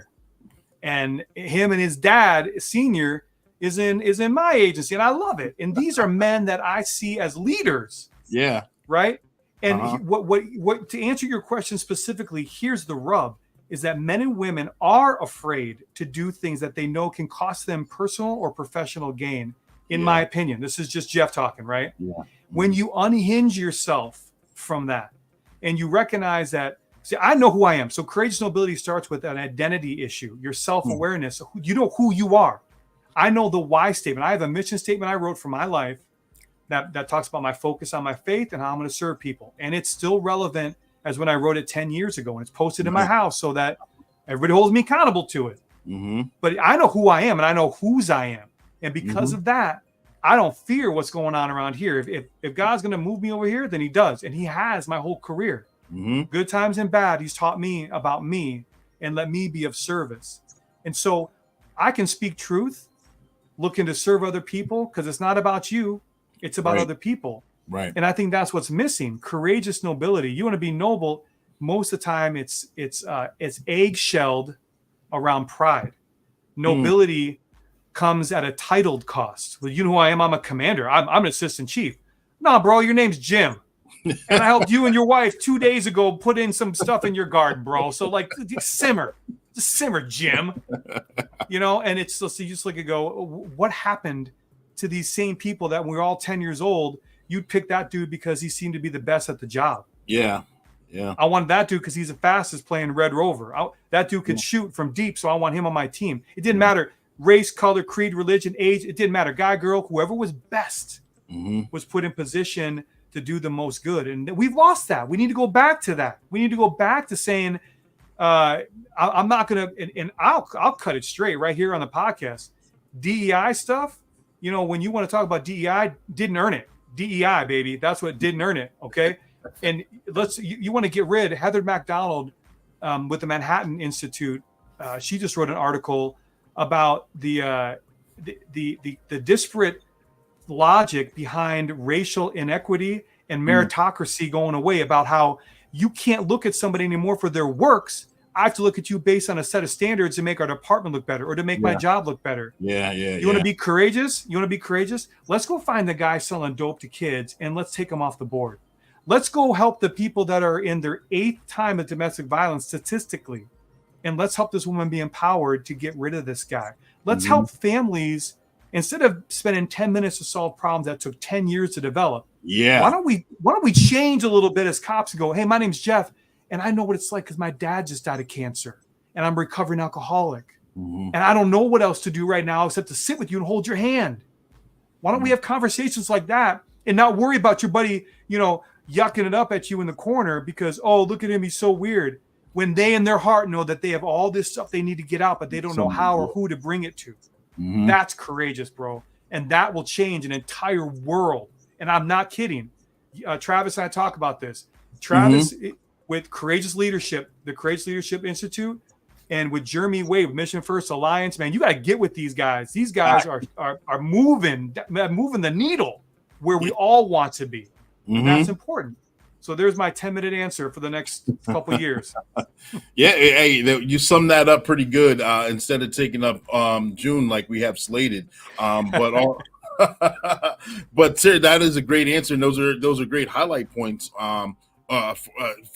Speaker 5: And him and his dad, senior, is in my agency, and I love it. And these are men that I see as leaders. Yeah. Right. And what to answer your question specifically, here's the rub: is that men and women are afraid to do things that they know can cost them personal or professional gain. In my opinion, this is just Jeff talking, right? Yeah. When you unhinge yourself from that and you recognize that, see, I know who I am. So Courageous Nobility starts with an identity issue, your self-awareness. You know who you are. I know the why statement. I have a mission statement I wrote for my life that talks about my focus on my faith and how I'm going to serve people. And it's still relevant as when I wrote it 10 years ago. And it's posted in my house so that everybody holds me accountable to it. But I know who I am and I know whose I am. And because of that, I don't fear what's going on around here. If God's going to move me over here, then he does. And he has my whole career. Good times and bad, he's taught me about me and let me be of service. And so I can speak truth, looking to serve other people, because it's not about you. It's about other people. Right. And I think that's what's missing. Courageous nobility. You want to be noble. Most of the time it's egg-shelled around pride. Nobility comes at a titled cost. Well, you know who I am? I'm a commander. I'm an assistant chief. Nah, bro, your name's Jim. And I helped you and your wife 2 days ago put in some stuff in your garden, bro. So like, simmer, Jim. And it's just, you just look and go, what happened to these same people that when we were all 10 years old, you'd pick that dude because he seemed to be the best at the job. Yeah. Yeah. I wanted that dude because he's the fastest playing Red Rover. That dude could shoot from deep, so I want him on my team. It didn't matter race, color, creed, religion, age. It didn't matter. Guy, girl, whoever was best was put in position to do the most good. And we've lost that. We need to go back to that. We need to go back to saying, I'm not going to, and I'll cut it straight right here on the podcast. DEI stuff, when you want to talk about DEI, didn't earn it. DEI, baby. That's what didn't earn it. Okay. And you want to get rid of Heather McDonald with the Manhattan Institute. She just wrote an article about the disparate logic behind racial inequity and meritocracy going away, about how you can't look at somebody anymore for their works, I have to look at you based on a set of standards to make our department look better or to make my job look better. You want to be courageous? You want to be courageous? Let's go find the guy selling dope to kids and let's take him off the board. Let's go help the people that are in their 8th time of domestic violence statistically. And let's help this woman be empowered to get rid of this guy. Let's help families, instead of spending 10 minutes to solve problems that took 10 years to develop. Why don't we change a little bit as cops and go, hey, my name's Jeff, and I know what it's like because my dad just died of cancer, and I'm a recovering alcoholic. And I don't know what else to do right now except to sit with you and hold your hand. Why don't we have conversations like that and not worry about your buddy, yucking it up at you in the corner because, oh, look at him, he's so weird. When they in their heart know that they have all this stuff they need to get out, but they don't know how or who to bring it to. That's courageous, bro. And that will change an entire world. And I'm not kidding. Travis and I talk about this. Travis, with Courageous Leadership, the Courageous Leadership Institute, and with Jeremy Wade, Mission First Alliance, man, you got to get with these guys. These guys are moving the needle where we all want to be. That's important. So there's my 10-minute answer for the next couple of years.
Speaker 1: Hey, you summed that up pretty good. Instead of taking up June like we have slated, but sir, that is a great answer. And those are great highlight points on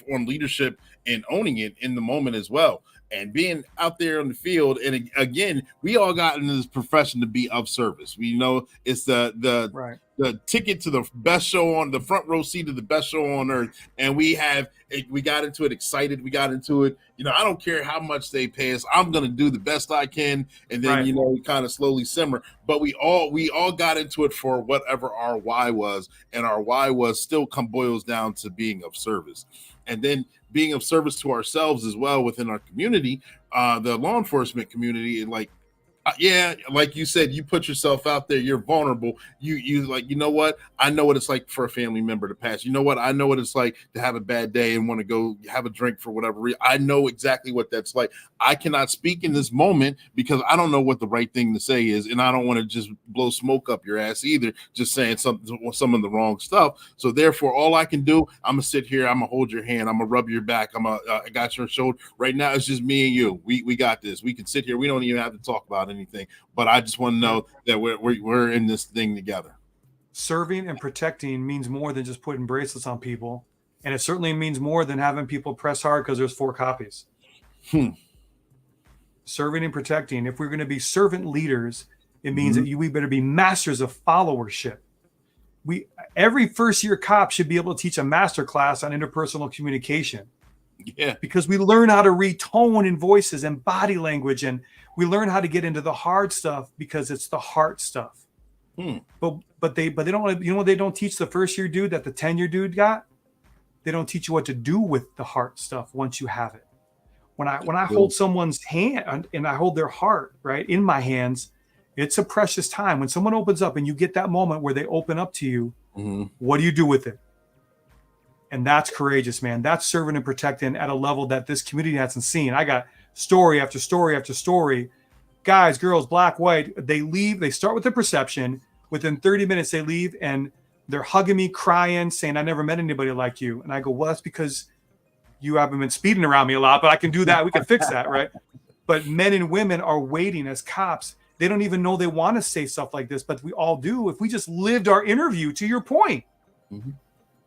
Speaker 1: leadership and owning it in the moment as well, and being out there on the field. And again, we all got into this profession to be of service. We know it's the ticket to the best show on the front row seat of the best show on earth. And we got into it excited. We got into it. I don't care how much they pay us. I'm going to do the best I can. And then, we kind of slowly simmer, but we all got into it for whatever our why was. And our why was still boils down to being of service, and then being of service to ourselves as well within our community, the law enforcement community. And like you said, you put yourself out there, you're vulnerable. You like, you know what? I know what it's like for a family member to pass. You know what? I know what it's like to have a bad day and want to go have a drink for whatever reason. I know exactly what that's like. I cannot speak in this moment because I don't know what the right thing to say is. And I don't want to just blow smoke up your ass either, just saying some of the wrong stuff. So therefore, all I can do, I'm going to sit here. I'm going to hold your hand. I'm going to rub your back. I got your shoulder. Right now, it's just me and you. We got this. We can sit here. We don't even have to talk about anything, but I just want to know that we're in this thing together.
Speaker 5: Serving and protecting means more than just putting bracelets on people, and it certainly means more than having people press hard because there's 4 copies. Serving and protecting. If we're going to be servant leaders, it means that we better be masters of followership. Every first-year cop should be able to teach a master class on interpersonal communication. Because we learn how to read tone and voices and body language, and we learn how to get into the hard stuff because it's the heart stuff. But they don't, they don't teach the first-year dude that the 10-year dude got. They don't teach you what to do with the heart stuff once you have it. When I hold someone's hand and I hold their heart right in my hands, it's a precious time. When someone opens up and you get that moment where they open up to you, what do you do with it? And that's courageous, man. That's serving and protecting at a level that this community hasn't seen. I got story after story after story. Guys, girls, black, white, they leave. They start with the perception. Within 30 minutes, they leave and they're hugging me, crying, saying, I never met anybody like you. And I go, well, that's because you haven't been speeding around me a lot, but I can do that. We can fix that, right? But men and women are waiting as cops. They don't even know they want to say stuff like this, but we all do. If we just lived our interview, to your point,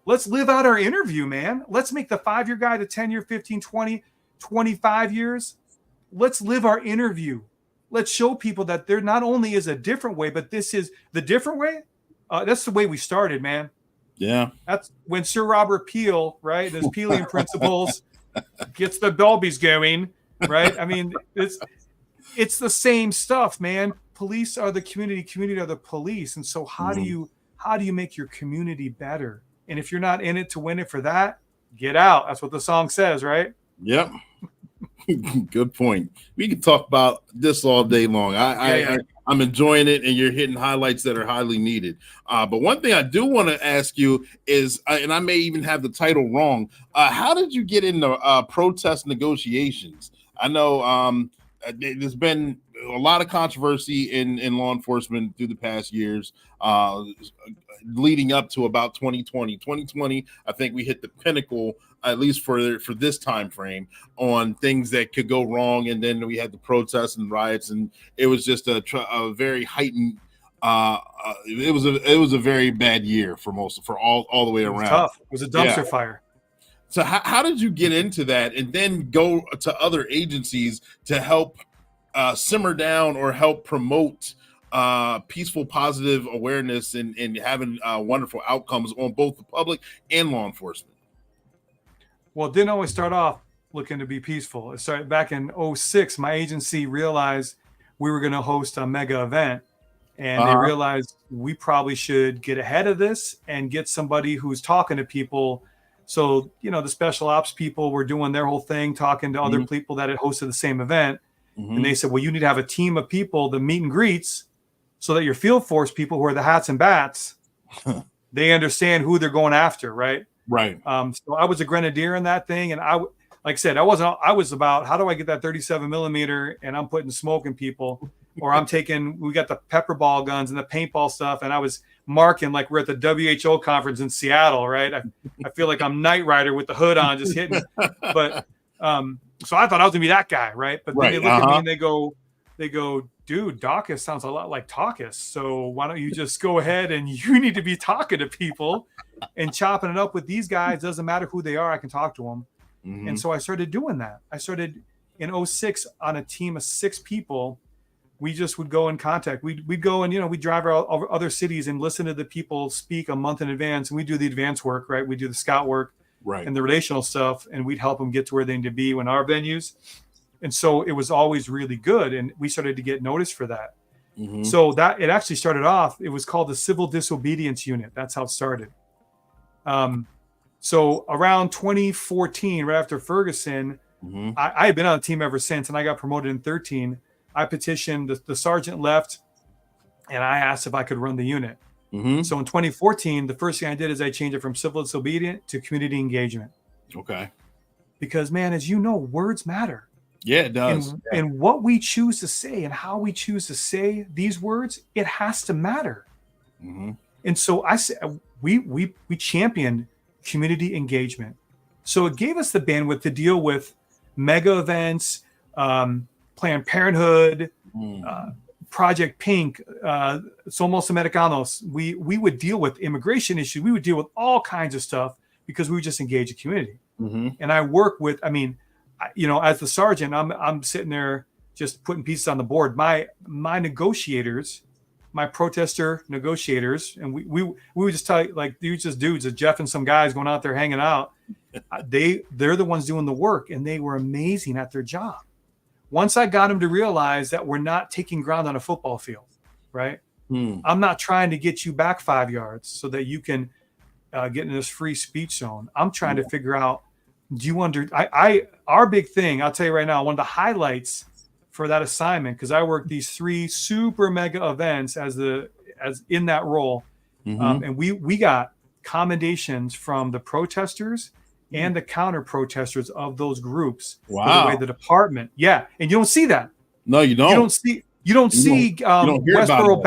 Speaker 5: let's live out our interview, man. Let's make the 5-year guy, the 10-year, 15, 20, 25 years. Let's live our interview. Let's show people that there not only is a different way, but this is the different way. That's the way we started, man.
Speaker 1: Yeah.
Speaker 5: That's when Sir Robert Peel, right? Those Peelian principles gets the Dolbys going, right? I mean, it's the same stuff, man. Police are the community are the police. And so how do you make your community better? And if you're not in it to win it for that, get out. That's what the song says, right?
Speaker 1: Yep. Good point. We can talk about this all day long. I'm enjoying it, and you're hitting highlights that are highly needed. But one thing I do want to ask you is, and I may even have the title wrong, how did you get into protest negotiations? I know there's been a lot of controversy in law enforcement through the past years, leading up to about 2020. I think we hit the pinnacle, at least for this time frame, on things that could go wrong. And then we had the protests and riots, and it was just a very heightened. It was a very bad year for all the way around.
Speaker 5: It was tough. It was a dumpster fire.
Speaker 1: So how did you get into that and then go to other agencies to help simmer down or help promote peaceful, positive awareness and having wonderful outcomes on both the public and law enforcement?
Speaker 5: Well, it didn't always start off looking to be peaceful. It started back in 2006. My agency realized we were going to host a mega event, and they realized we probably should get ahead of this and get somebody who's talking to people. So, the special ops people were doing their whole thing, talking to other people that had hosted the same event. And they said, well, you need to have a team of people, the meet and greets, so that your field force people who are the hats and bats, they understand who they're going after. Right.
Speaker 1: Right.
Speaker 5: So I was a grenadier in that thing. And like I said, I was about, how do I get that 37 millimeter, and I'm putting smoke in people, or we got the pepper ball guns and the paintball stuff. And I was marking like we're at the WHO conference in Seattle, right? I feel like I'm Knight Rider with the hood on, just hitting. But so I thought I was gonna be that guy, right? But then they look at me and they go, dude, Daukas sounds a lot like Daukas. So why don't you just go ahead, and you need to be talking to people and chopping it up with these guys. Doesn't matter who they are, I can talk to them. And so I started doing that. I started in 2006 on a team of 6 people. We just would go in contact. We'd go and, we'd drive over other cities and listen to the people speak a month in advance. And we do the advance work, right? We do the scout work and the relational stuff, and we'd help them get to where they need to be in our venues. And so it was always really good. And we started to get noticed for that. So that it actually started off, it was called the Civil Disobedience Unit. That's how it started. So around 2014, right after Ferguson, I had been on the team ever since, and I got promoted in 2013. I petitioned, the sergeant left, and I asked if I could run the unit. So in 2014, the first thing I did is I changed it from civil disobedience to community engagement.
Speaker 1: Okay.
Speaker 5: Because, man, as you know, words matter.
Speaker 1: Yeah, it does.
Speaker 5: And what we choose to say and how we choose to say these words, it has to matter. And so I said, we championed community engagement. So it gave us the bandwidth to deal with mega events, Planned Parenthood, Project Pink, Somos Americanos. We would deal with immigration issues. We would deal with all kinds of stuff because we would just engage the community. And I work with, as the sergeant, I'm sitting there just putting pieces on the board. My negotiators, my protester negotiators, and we would just tell you, like, these just dudes, Jeff and some guys going out there hanging out. They're the ones doing the work, and they were amazing at their job. Once I got them to realize that we're not taking ground on a football field, right? I'm not trying to get you back 5 yards so that you can get in this free speech zone. I'm trying to figure out, our big thing, I'll tell you right now, one of the highlights for that assignment, because I worked these 3 super mega events as in that role. And we got commendations from the protesters and the counter protesters of those groups. For the way the department. Yeah. And you don't see that.
Speaker 1: No, you don't.
Speaker 5: You don't see Westboro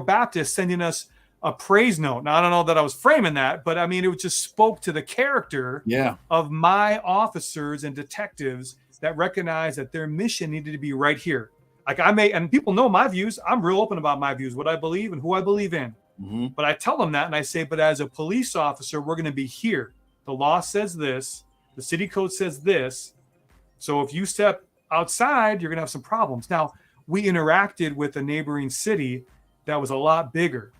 Speaker 5: Baptist sending us a praise note. Now, I don't know that I was framing that, but it just spoke to the character of my officers and detectives that recognized that their mission needed to be right here. Like and people know my views. I'm real open about my views, what I believe and who I believe in. But I tell them that, and I say, but as a police officer, we're going to be here. The law says this. The city code says this. So if you step outside, you're going to have some problems. Now, we interacted with a neighboring city that was a lot bigger.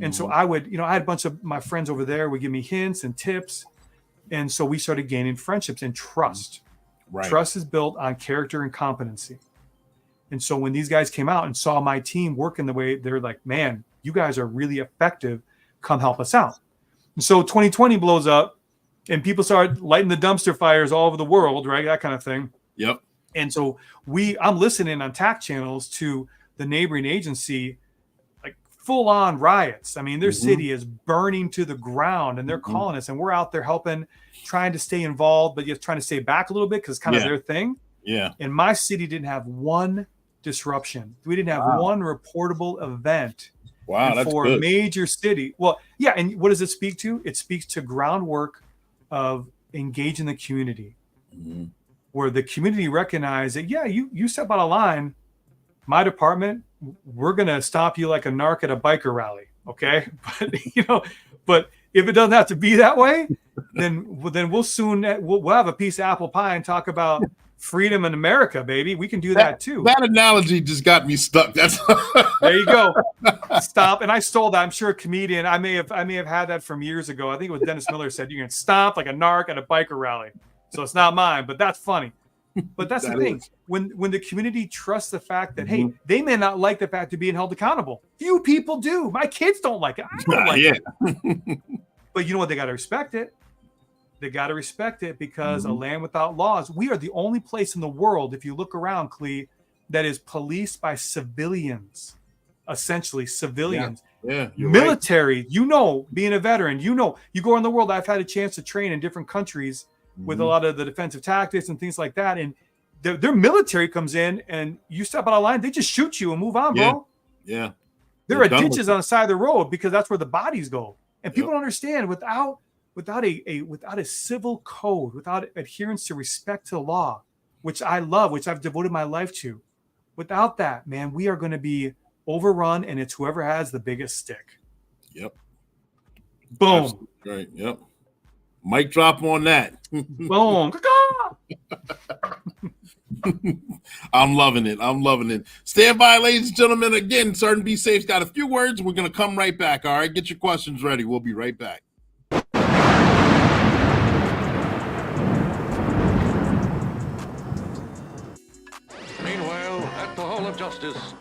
Speaker 5: And so I had a bunch of my friends over there would give me hints and tips. And so we started gaining friendships and trust. Trust is built on character and competency. And so when these guys came out and saw my team working the way, they're like, man, you guys are really effective. Come help us out. And so 2020 blows up and people start lighting the dumpster fires all over the world, right? That kind of thing.
Speaker 1: Yep.
Speaker 5: And so I'm listening on TAC channels to the neighboring agency, like full on riots. Their city is burning to the ground and they're calling us and we're out there helping, trying to stay involved, but just trying to stay back a little bit because it's kind of their thing.
Speaker 9: Yeah.
Speaker 5: And my city didn't have one disruption. We didn't have one reportable event.
Speaker 9: Wow,
Speaker 5: and
Speaker 9: that's
Speaker 5: for
Speaker 9: good.
Speaker 5: a major city. Well, yeah, and what does it speak to? It speaks to groundwork of engaging the community, where the community recognize that, yeah, you step out of line, my department, we're gonna stop you like a narc at a biker rally, okay? But but if it doesn't have to be that way, then we'll soon we'll have a piece of apple pie and talk about freedom in America, baby. We can do that too.
Speaker 9: That analogy just got me stuck. That's
Speaker 5: there you go. Stop. And I stole that. I'm sure a comedian. I may have had that from years ago. I think it was Dennis Miller said you can stomp like a narc at a biker rally. So it's not mine, but that's funny. But that's the thing. When the community trusts the fact that hey, they may not like the fact of being held accountable. Few people do. My kids don't like it. I don't like it. But you know what? They got to respect it. They got to respect it because a land without laws. We are the only place in the world, if you look around, Clee, that is policed by civilians. Essentially, civilians.
Speaker 9: Yeah.
Speaker 5: Military. Right. Being a veteran, you go around the world. I've had a chance to train in different countries with a lot of the defensive tactics and things like that. And their military comes in and you step out of line, they just shoot you and move on, bro.
Speaker 9: Yeah.
Speaker 5: There are ditches on the side of the road because that's where the bodies go. And people don't understand without a civil code, without adherence to respect to the law, which I love, which I've devoted my life to. Without that, man, we are going to be overrun, and it's whoever has the biggest stick.
Speaker 9: Yep.
Speaker 5: Boom.
Speaker 9: Absolutely right. Yep. Mic drop on that.
Speaker 5: Boom.
Speaker 9: I'm loving it. Stand by, ladies and gentlemen. Again, Sergeant Be Safe's got a few words. We're going to come right back. All right. Get your questions ready. We'll be right back.
Speaker 10: Meanwhile, at the Hall of Justice.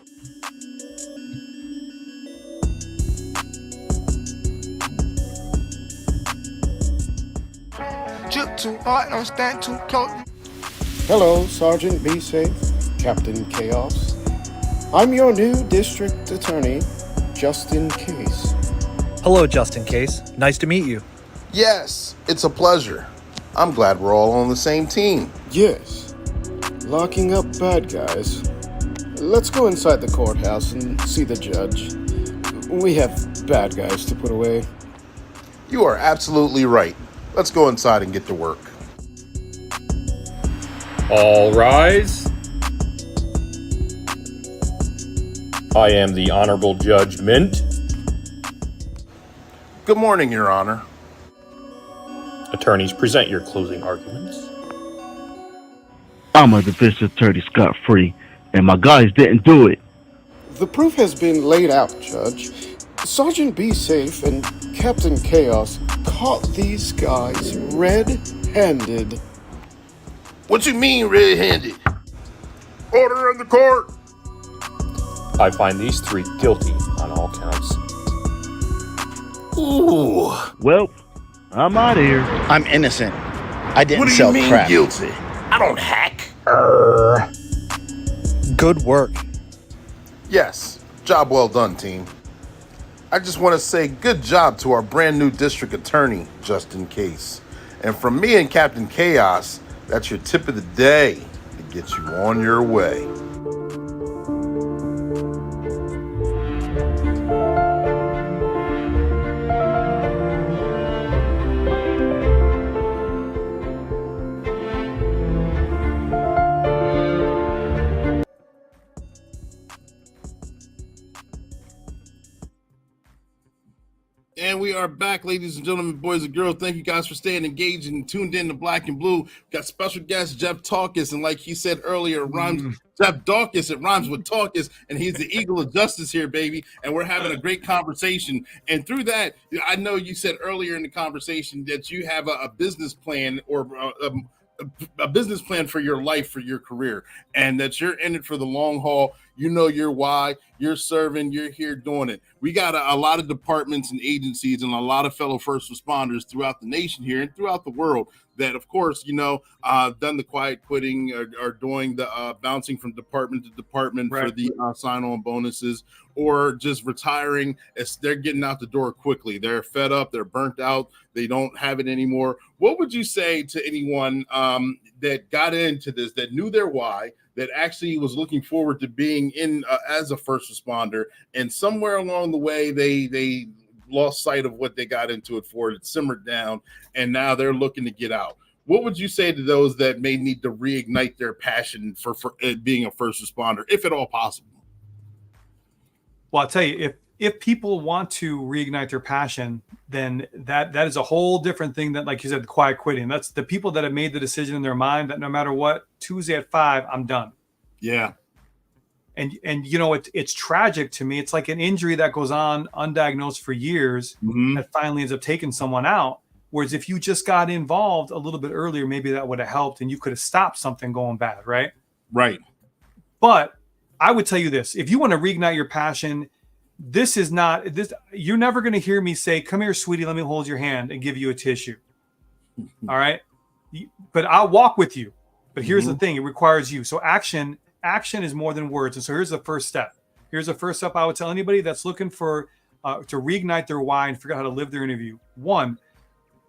Speaker 2: Jump too hard, don't stand too close.
Speaker 6: Hello, Sergeant Be Safe, Captain Chaos. I'm your new district attorney, Justin Case.
Speaker 11: Hello, Justin Case. Nice to meet you.
Speaker 1: Yes, it's a pleasure. I'm glad we're all on the same team.
Speaker 6: Yes, locking up bad guys. Let's go inside the courthouse and see the judge. We have bad guys to put away.
Speaker 1: You are absolutely right. Let's go inside and get to work.
Speaker 8: All rise. I am the Honorable Judge Mint.
Speaker 1: Good morning, Your Honor.
Speaker 8: Attorneys, present your closing arguments.
Speaker 7: I'm a defense attorney scot-free, and my guys didn't do it.
Speaker 6: The proof has been laid out, Judge. Sergeant Be Safe and Captain Chaos caught these guys red-handed.
Speaker 1: What you mean red-handed? Order in the court.
Speaker 8: I find these three guilty on all counts.
Speaker 1: Ooh.
Speaker 7: Well, I'm out of here.
Speaker 12: I'm innocent. I didn't sell crap.
Speaker 1: What do you mean guilty? I don't hack.
Speaker 11: Good work.
Speaker 1: Yes, job well done, team. I just want to say good job to our brand new district attorney, Justin Case. And from me and Captain Chaos, that's your tip of the day to get you on your way.
Speaker 9: And we are back, ladies and gentlemen, boys and girls. Thank you guys for staying engaged and tuned in to Black and Blue. We've got special guest Jeff Daukas, and like he said earlier, it rhymes Jeff Daukas. It rhymes with Daukas, and he's the Eagle of Justice here, baby. And we're having a great conversation. And through that, I know you said earlier in the conversation that you have a business plan or a business plan for your life, for your career, and that you're in it for the long haul. You know your why, you're serving, you're here doing it. We got a lot of departments and agencies and a lot of fellow first responders throughout the nation here and throughout the world that, of course, done the quiet quitting or doing the bouncing from department to department for the sign-on bonuses, or just retiring as they're getting out the door quickly. They're fed up, they're burnt out, they don't have it anymore. What would you say to anyone that got into this, that knew their why, that actually was looking forward to being in as a first responder, and somewhere along the way they lost sight of what they got into it for. It simmered down, and now they're looking to get out. What would you say to those that may need to reignite their passion for being a first responder, if at all possible?
Speaker 5: Well, I'll tell you, if people want to reignite their passion, then that is a whole different thing than, like you said, the quiet quitting. That's the people that have made the decision in their mind that no matter what, Tuesday at 5, I'm done.
Speaker 9: Yeah.
Speaker 5: And you know, it's tragic to me. It's like an injury that goes on undiagnosed for years that finally ends up taking someone out. Whereas if you just got involved a little bit earlier, maybe that would have helped and you could have stopped something going bad, right?
Speaker 9: Right.
Speaker 5: But I would tell you this, if you want to reignite your passion, this is not this. You're never going to hear me say, "Come here, sweetie, let me hold your hand and give you a tissue." All right. But I'll walk with you. But here's the thing, it requires you. So action is more than words. And so here's the first step. Here's the first step I would tell anybody that's looking for to reignite their why and figure out how to live their interview. 1,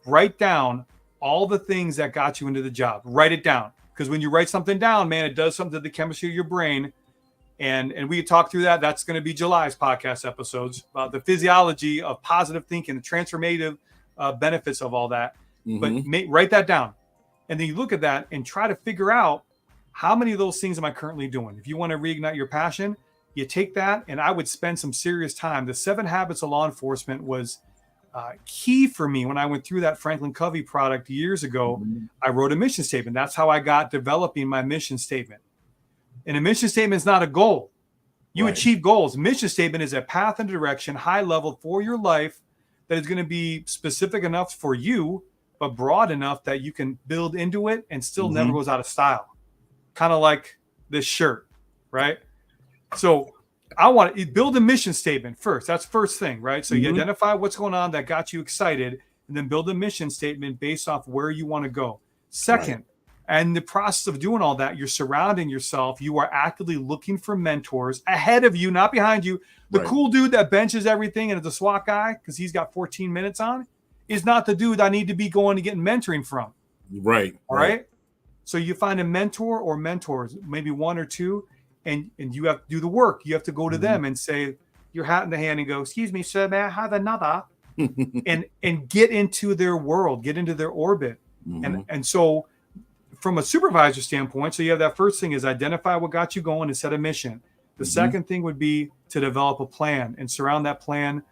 Speaker 5: write down all the things that got you into the job. Write it down. Because when you write something down, man, it does something to the chemistry of your brain. And we can talk through that. That's going to be July's podcast episodes about the physiology of positive thinking, the transformative benefits of all that. But write that down. And then you look at that and try to figure out how many of those things am I currently doing? If you want to reignite your passion, you take that, and I would spend some serious time. The 7 Habits of Law Enforcement was key for me when I went through that Franklin Covey product years ago. I wrote a mission statement. That's how I got developing my mission statement. And a mission statement is not a goal. You achieve goals. Mission statement is a path and direction, high level for your life that is going to be specific enough for you, but broad enough that you can build into it and still never goes out of style. Kind of like this shirt, right? So I want to build a mission statement first. That's first thing, right? So you identify what's going on that got you excited, and then build a mission statement based off where you want to go. Second, and the process of doing all that, you're surrounding yourself. You are actively looking for mentors ahead of you, not behind you. The cool dude that benches everything and is a SWAT guy because he's got 14 minutes on is not the dude I need to be going to get mentoring from.
Speaker 9: Right.
Speaker 5: All right. So you find a mentor or mentors, maybe 1 or 2, and you have to do the work. You have to go to them and say, your hat in the hand, and go, "Excuse me, sir, may I have another?" and get into their world, get into their orbit. And so from a supervisor standpoint, so you have that first thing is identify what got you going and set a mission. The second thing would be to develop a plan and surround that plan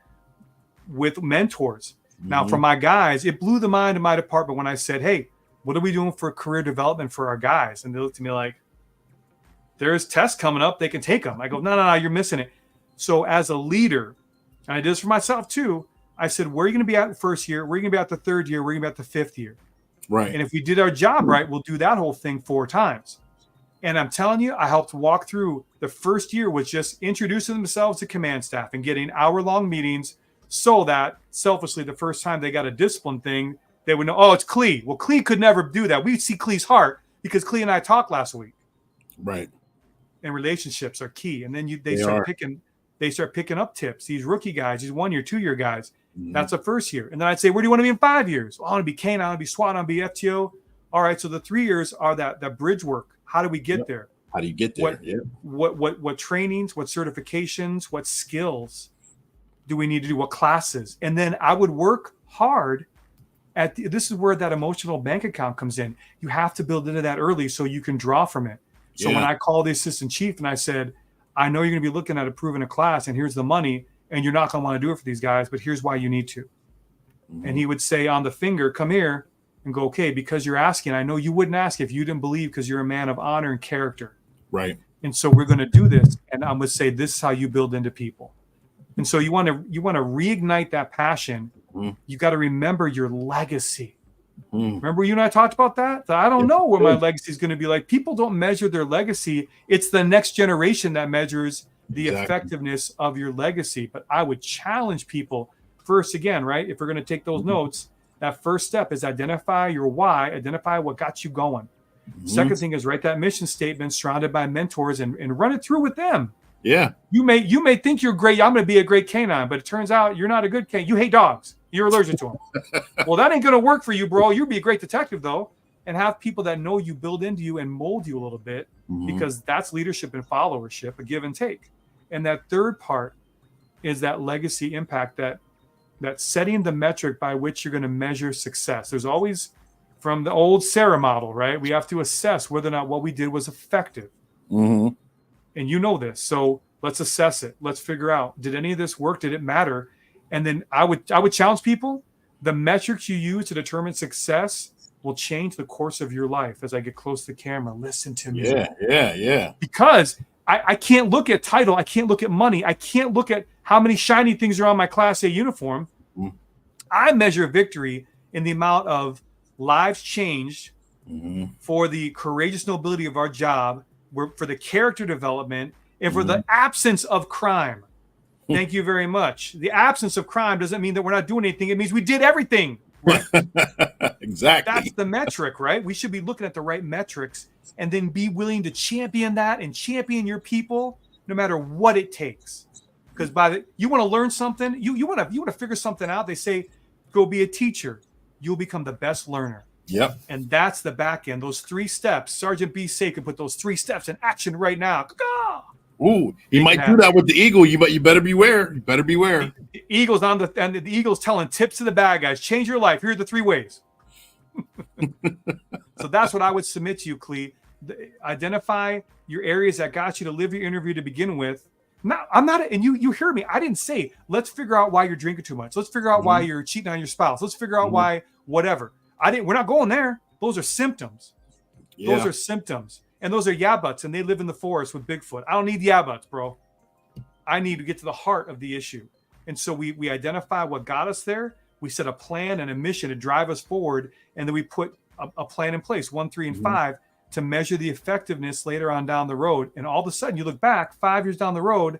Speaker 5: with mentors. Now, for my guys, it blew the mind of my department when I said, "Hey, what are we doing for career development for our guys?" And they looked at me like, "There's tests coming up. They can take them." I go, no, you're missing it. So as a leader, and I did this for myself too, I said, where are you going to be at the first year? Where are you going to be at the third year? Where are you going to be at the 5th year?
Speaker 9: Right.
Speaker 5: And if we did our job right, we'll do that whole thing 4 times. And I'm telling you, I helped walk through the first year was just introducing themselves to command staff and getting hour-long meetings so that selfishly the first time they got a discipline thing, they would know, oh, it's Clee. Well, Clee could never do that. We see Clee's heart because Clee and I talked last week.
Speaker 9: Right.
Speaker 5: And relationships are key. And then they start picking up tips. These rookie guys, these 1 year, 2 year guys. That's the first year. And then I'd say, where do you want to be in 5 years? Well, I want to be K9, I want to be SWAT, I want to be FTO. All right. So the 3 years are that bridge work. How do we get there?
Speaker 9: How do you get there?
Speaker 5: What trainings, what certifications, what skills do we need to do? What classes? And then I would work hard this is where that emotional bank account comes in. You have to build into that early so you can draw from it. So when I called the assistant chief and I said, I know you're going to be looking at approving a class and here's the money and you're not going to want to do it for these guys, but here's why you need to. And he would say on the finger, come here, and go, okay, because you're asking, I know you wouldn't ask if you didn't believe because you're a man of honor and character.
Speaker 9: Right.
Speaker 5: And so we're going to do this. And I'm going to say, this is how you build into people. And so you want to reignite that passion. You got to remember your legacy. Remember you and I talked about that? I don't know what my legacy is going to be like. People don't measure their legacy. It's the next generation that measures the effectiveness of your legacy. But I would challenge people first, again, right? If we're going to take those notes, that first step is identify your why, identify what got you going. Second thing is write that mission statement surrounded by mentors and run it through with them.
Speaker 9: Yeah.
Speaker 5: You may think you're great. I'm going to be a great canine, but it turns out you're not a good canine. You hate dogs. You're allergic to them. Well, that ain't going to work for you, bro. You'll be a great detective, though. and have people that know you build into you and mold you a little bit, because that's leadership and followership, a give and take. And that third part is that legacy impact, that setting the metric by which you're going to measure success. There's always, from the old Sarah model, right? We have to assess whether or not what we did was effective. And you know this. So let's assess it. Let's figure out, did any of this work? Did it matter? And then I would challenge people, the metrics you use to determine success will change the course of your life. As I get close to the camera, listen to me.
Speaker 9: Yeah.
Speaker 5: Because I can't look at title. I can't look at money. I can't look at how many shiny things are on my Class A uniform. I measure victory in the amount of lives changed for the courageous nobility of our job, for the character development, and for the absence of crime. Thank you very much. The absence of crime doesn't mean that we're not doing anything. It means we did everything right.
Speaker 9: Exactly.
Speaker 5: That's the metric, right? We should be looking at the right metrics and then be willing to champion that and champion your people no matter what it takes. Because you want to learn something, you want to figure something out. They say, go be a teacher. You'll become the best learner.
Speaker 9: Yep.
Speaker 5: And that's the back end. Those 3 steps. Sergeant B. Say can put those 3 steps in action right now.
Speaker 9: Ooh, he might do that with the eagle. You better beware. You better beware.
Speaker 5: The Eagle's the Eagle's telling tips to the bad guys. Change your life. Here are the 3 ways. So that's what I would submit to you, Clee. Identify your areas that got you to live your interview to begin with. Now, I'm not, and you hear me. I didn't say, let's figure out why you're drinking too much. Let's figure out why you're cheating on your spouse. Let's figure out why, whatever. We're not going there. Those are symptoms. Those are symptoms. And those are yabuts, and they live in the forest with Bigfoot. I don't need yabuts, bro. I need to get to the heart of the issue. And so we identify what got us there. We set a plan and a mission to drive us forward. And then we put a plan in place, 1, 3, and 5, to measure the effectiveness later on down the road. And all of a sudden, you look back 5 years down the road,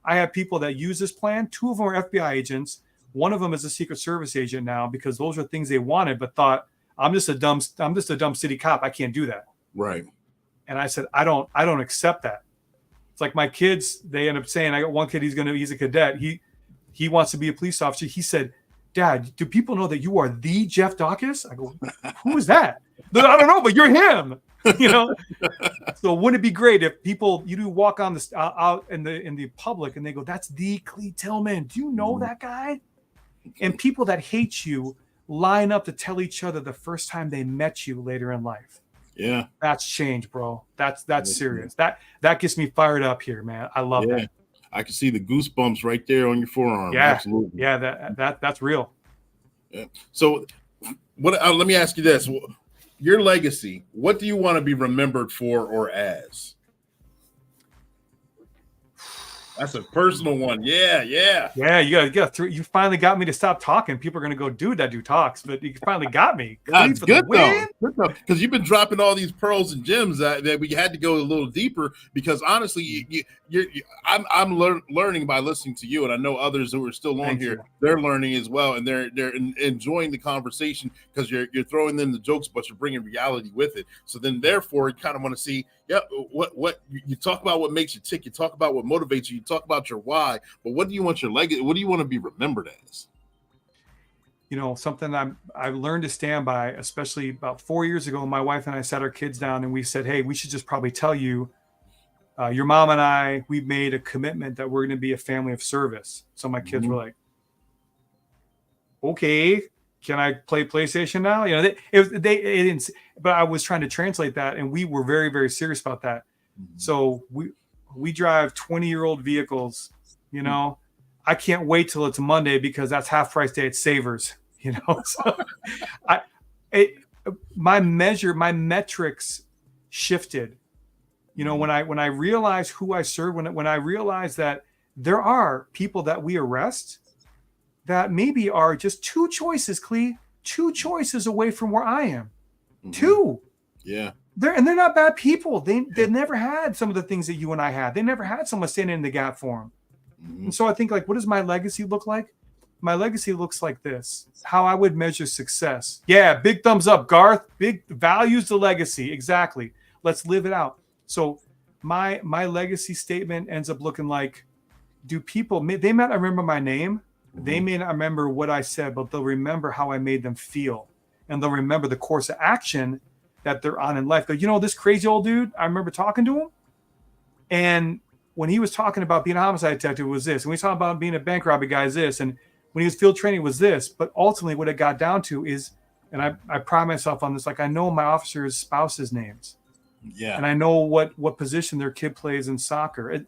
Speaker 5: I have people that use this plan. 2 of them are FBI agents. 1 of them is a Secret Service agent now, because those are things they wanted, but thought, I'm just a dumb city cop. I can't do that.
Speaker 9: Right.
Speaker 5: And I said, I don't accept that. It's like my kids, they end up saying, I got one kid, he's a cadet. He wants to be a police officer. He said, Dad, do people know that you are the Jeff Daukas? I go, who is that? I don't know, but you're him. So wouldn't it be great if you do walk on the out in the public and they go, that's the Clee Tillman. Do you know that guy? And people that hate you line up to tell each other the first time they met you later in life.
Speaker 9: Yeah,
Speaker 5: that's change, bro. That's serious. That gets me fired up here, man. I love that.
Speaker 9: I can see the goosebumps right there on your forearm.
Speaker 5: Yeah,
Speaker 9: absolutely.
Speaker 5: Yeah, that's real.
Speaker 9: Yeah. So, let me ask you this: your legacy. What do you want to be remembered for or as? That's a personal one. Yeah.
Speaker 5: You got through. You finally got me to stop talking. People are gonna go, dude, that dude talks, but you finally got me.
Speaker 9: That's good though, because you've been dropping all these pearls and gems that we had to go a little deeper. Because honestly, I'm learning by listening to you, and I know others who are still on here. They're learning as well, and they're enjoying the conversation because you're throwing in the jokes, but you're bringing reality with it. So then, therefore, you kind of want to see. Yeah, what you talk about, what makes you tick. You talk about what motivates you. You talk about your why. But what do you want your legacy? What do you want to be remembered as?
Speaker 5: Something I've learned to stand by, especially about 4 years ago. My wife and I sat our kids down and we said, "Hey, we should just probably tell you, your mom and I, we've made a commitment that we're going to be a family of service." So my kids were like, "Okay, can I play PlayStation now?" They didn't. But I was trying to translate that, and we were very, very serious about that. So we drive 20-year-old vehicles. I can't wait till it's Monday because that's half price day at Savers. So my metrics shifted. When I realized who I serve, when I realized that there are people that we arrest that maybe are just 2 choices, Clee, 2 choices away from where I am. 2.
Speaker 9: Yeah.
Speaker 5: They're not bad people. They never had some of the things that you and I had. They never had someone standing in the gap for them. And so I think, what does my legacy look like? My legacy looks like this. How I would measure success. Yeah, big thumbs up, Garth. Big values the legacy. Exactly. Let's live it out. So my legacy statement ends up looking like, do people, they may not remember my name. They may not remember what I said, but they'll remember how I made them feel. And they'll remember the course of action that they're on in life. Go, you know, this crazy old dude, I remember talking to him. And when he was talking about being a homicide detective, it was this. And we talking about being a bank robbery guy is this. And when he was field training, it was this. But ultimately what it got down to is, and I pride myself on this, like I know my officers' spouses' names.
Speaker 9: Yeah.
Speaker 5: And I know what position their kid plays in soccer.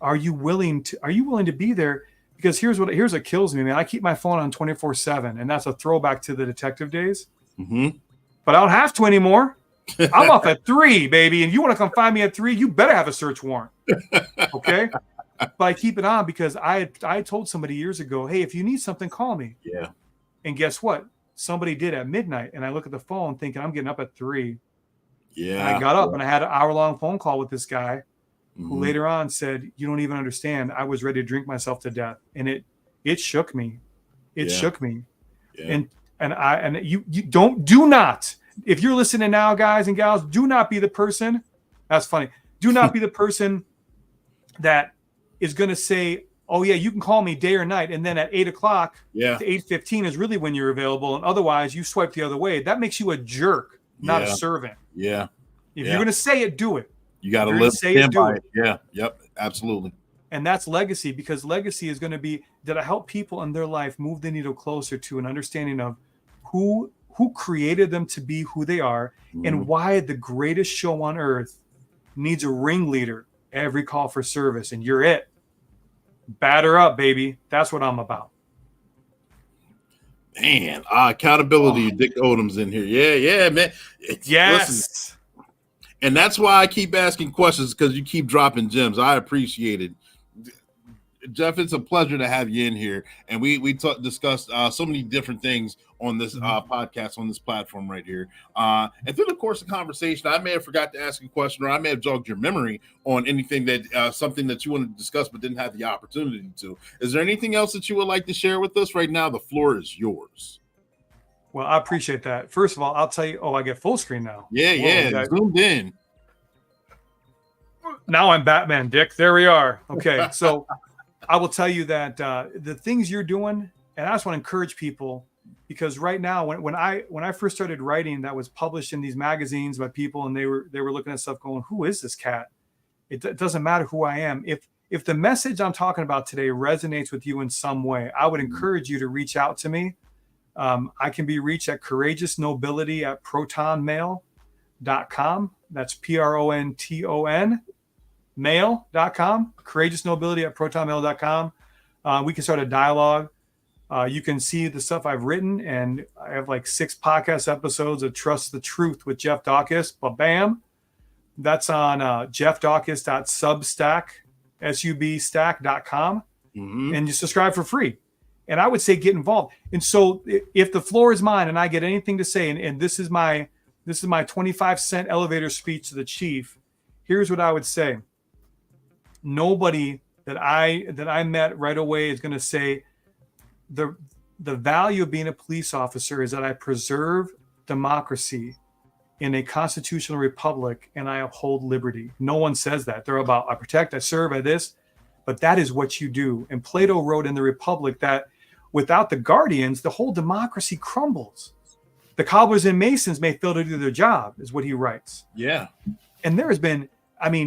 Speaker 5: Are you willing to be there? Because here's what kills me, man. I keep my phone on 24/7, and that's a throwback to the detective days.
Speaker 9: Mm-hmm.
Speaker 5: But I don't have to anymore. I'm up at 3, baby. And you want to come find me at 3, you better have a search warrant. Okay? But I keep it on because I told somebody years ago, hey, if you need something, call me.
Speaker 9: Yeah.
Speaker 5: And guess what? Somebody did at midnight. And I look at the phone thinking I'm getting up at 3.
Speaker 9: Yeah.
Speaker 5: And I got up and I had an hour-long phone call with this guy who later on said, you don't even understand. I was ready to drink myself to death. And it shook me. It shook me.
Speaker 9: Yeah.
Speaker 5: And you do not, if you're listening now, guys and gals, do not be the person. That's funny. Do not be the person that is going to say, oh yeah, you can call me day or night. And then at 8 o'clock to 8:15 is really when you're available. And otherwise you swipe the other way. That makes you a jerk, not a servant.
Speaker 9: Yeah.
Speaker 5: If you're going to say it, do it.
Speaker 9: You got to live, stand by it. Yeah. Yep. Absolutely.
Speaker 5: And that's legacy, because legacy is going to be, did I help people in their life move the needle closer to an understanding of who created them to be who they are, and why the greatest show on earth needs a ringleader every call for service, and you're it. Batter up, baby. That's what I'm about.
Speaker 9: Man, accountability. Dick Odom's in here. Yeah, man.
Speaker 5: Yes.
Speaker 9: Listen, and that's why I keep asking questions, because you keep dropping gems. I appreciate it. Jeff, it's a pleasure to have you in here. And we discussed so many different things on this podcast, on this platform right here. And through the course of conversation, I may have forgot to ask a question, or I may have jogged your memory on anything that something that you wanted to discuss but didn't have the opportunity to. Is there anything else that you would like to share with us right now? The floor is yours.
Speaker 5: Well, I appreciate that. First of all, I'll tell you, I get full screen now.
Speaker 9: Yeah. Zoomed in.
Speaker 5: Now I'm Batman, Dick. There we are. Okay, so I will tell you that the things you're doing, and I just want to encourage people, because right now, when I first started writing, that was published in these magazines by people, and they were looking at stuff going, who is this cat? It doesn't matter who I am. If the message I'm talking about today resonates with you in some way, I would encourage you to reach out to me. I can be reached at Courageous Nobility at protonmail.com. That's PRONTON mail.com. Courageous Nobility at protonmail.com. We can start a dialogue. You can see the stuff I've written, and I have like 6 podcast episodes of Trust the Truth with Jeff Daukas. Bam. That's on jeffdaukas.substack.com. And you subscribe for free. And I would say get involved. And so if the floor is mine and I get anything to say, and this is my 25-cent elevator speech to the chief, here's what I would say. Nobody that I met right away is going to say the value of being a police officer is that I preserve democracy in a constitutional republic and I uphold liberty. No one says that. They're about I protect, I serve, I this, but that is what you do. And Plato wrote in the Republic that without the guardians, the whole democracy crumbles. The cobblers and masons may fail to do their job, is what he writes.
Speaker 9: Yeah.
Speaker 5: And there has been,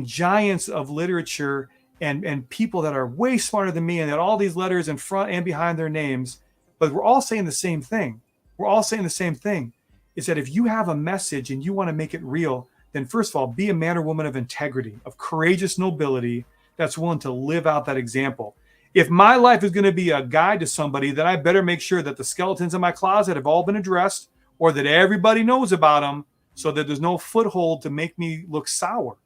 Speaker 5: giants of literature and people that are way smarter than me and that all these letters in front and behind their names, but we're all saying the same thing. Is that if you have a message and you want to make it real, then first of all, be a man or woman of integrity, of courageous nobility that's willing to live out that example. If my life is going to be a guide to somebody, then I better make sure that the skeletons in my closet have all been addressed, or that everybody knows about them, so that there's no foothold to make me look sour.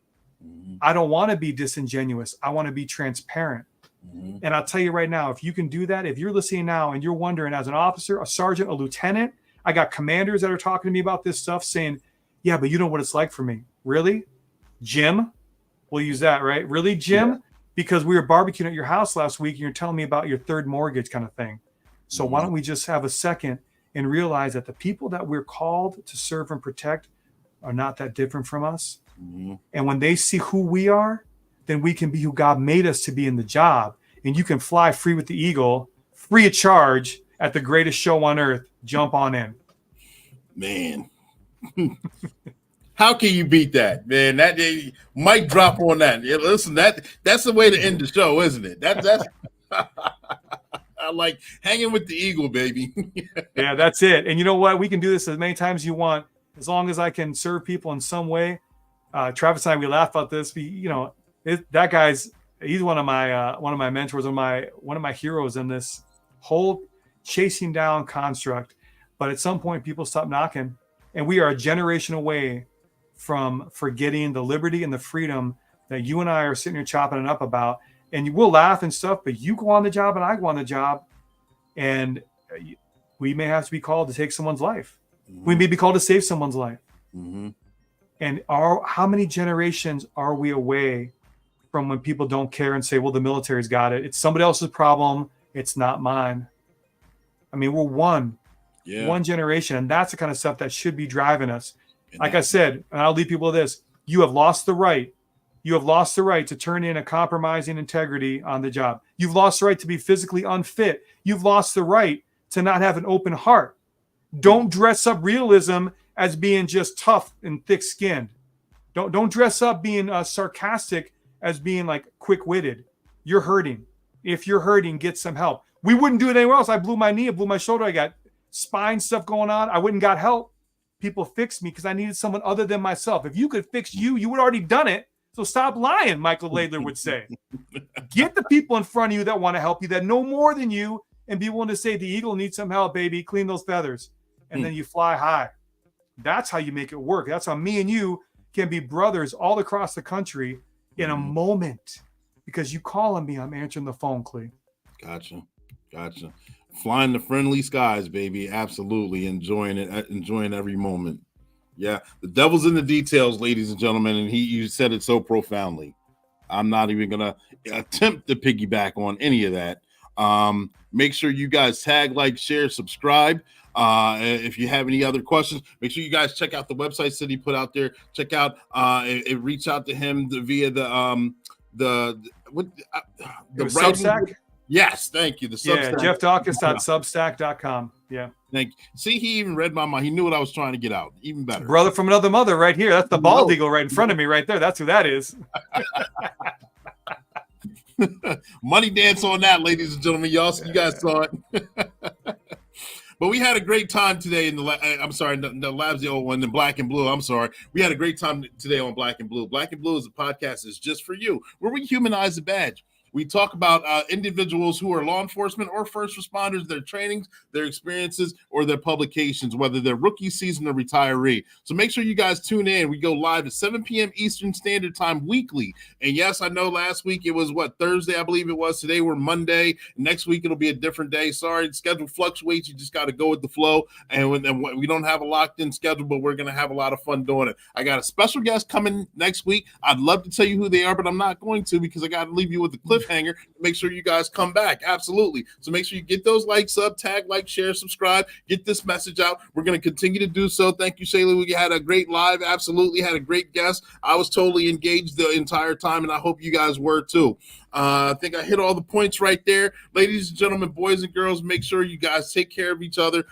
Speaker 5: I don't want to be disingenuous. I want to be transparent. And I'll tell you right now, if you can do that, if you're listening now and you're wondering, as an officer, a sergeant, a lieutenant, I got commanders that are talking to me about this stuff saying, yeah, but you know what it's like for me. Really? Jim? We'll use that, right? Really, Jim? Yeah. Because we were barbecuing at your house last week and you're telling me about your third mortgage kind of thing. So why don't we just have a second and realize that the people that we're called to serve and protect are not that different from us. And when they see who we are, then we can be who God made us to be in the job. And you can fly free with the eagle, free of charge, at the greatest show on earth. Jump on in.
Speaker 9: Man. How can you beat that, man? That mic drop on that. Yeah, listen, that's the way to end the show, isn't it? That's I like hanging with the eagle, baby.
Speaker 5: Yeah, that's it. And you know what? We can do this as many times as you want, as long as I can serve people in some way. Travis and I, we laugh about this. That guy's he's one of my mentors, one of my heroes in this whole chasing down construct. But at some point, people stop knocking, and we are a generation away from forgetting the liberty and the freedom that you and I are sitting here chopping it up about. And we'll laugh and stuff, but you go on the job and I go on the job, and we may have to be called to take someone's life. Mm-hmm. We may be called to save someone's life. Mm-hmm. And how many generations are we away from when people don't care and say, well, the military's got it. It's somebody else's problem. It's not mine. I mean, we're one generation. And that's the kind of stuff that should be driving us. Like I said, and I'll leave people with this, you have lost the right. You have lost the right to turn in a compromising integrity on the job. You've lost the right to be physically unfit. You've lost the right to not have an open heart. Don't dress up realism as being just tough and thick-skinned. Don't dress up being sarcastic as being like quick-witted. You're hurting. If you're hurting, get some help. We wouldn't do it anywhere else. I blew my knee, I blew my shoulder. I got spine stuff going on. I wouldn't got help. People fixed me because I needed someone other than myself. If you could fix you, you would already done it. So stop lying, Michael Laidler would say. Get the people in front of you that want to help you, that know more than you, and be willing to say, the eagle needs some help, baby. Clean those feathers. And then you fly high. That's how you make it work. That's how me and you can be brothers all across the country in a moment. Because you calling me, I'm answering the phone, Clee.
Speaker 9: Gotcha. Flying the friendly skies, baby. Absolutely. Enjoying it. Enjoying every moment. Yeah. The devil's in the details, ladies and gentlemen. And you said it so profoundly. I'm not even going to attempt to piggyback on any of that. Make sure you guys tag, like, share, subscribe. If you have any other questions, make sure you guys check out the websites that he put out there. Check out, reach out to him via the
Speaker 5: Substack.
Speaker 9: Yes, thank you. The Substack.
Speaker 5: Yeah, jeffdaukas.substack.com. Yeah.
Speaker 9: Thank you. See, he even read my mind. He knew what I was trying to get out. Even better.
Speaker 5: Brother from another mother right here. That's the bald eagle right in front of me right there. That's who that is.
Speaker 9: Money dance on that, ladies and gentlemen. You guys saw it. But we had a great time today in the Labs, the old one, in Black and Blue. I'm sorry. We had a great time today on Black and Blue. Black and Blue is a podcast that's just for you, where we humanize the badge. We talk about individuals who are law enforcement or first responders, their trainings, their experiences, or their publications, whether they're rookie season or retiree. So make sure you guys tune in. We go live at 7 p.m. Eastern Standard Time weekly. And yes, I know last week it was Thursday, I believe it was. Today we're Monday. Next week it'll be a different day. Sorry, the schedule fluctuates. You just got to go with the flow. And we don't have a locked-in schedule, but we're going to have a lot of fun doing it. I got a special guest coming next week. I'd love to tell you who they are, but I'm not going to because I got to leave you with the cliffhanger. Make sure you guys come back. Absolutely. So make sure you get those likes up, tag, like, share, subscribe, get this message out. We're going to continue to do so. Thank you, Shayla. We had a great live. Absolutely. Had a great guest. I was totally engaged the entire time, and I hope you guys were too. I think I hit all the points right there. Ladies and gentlemen, boys and girls, make sure you guys take care of each other,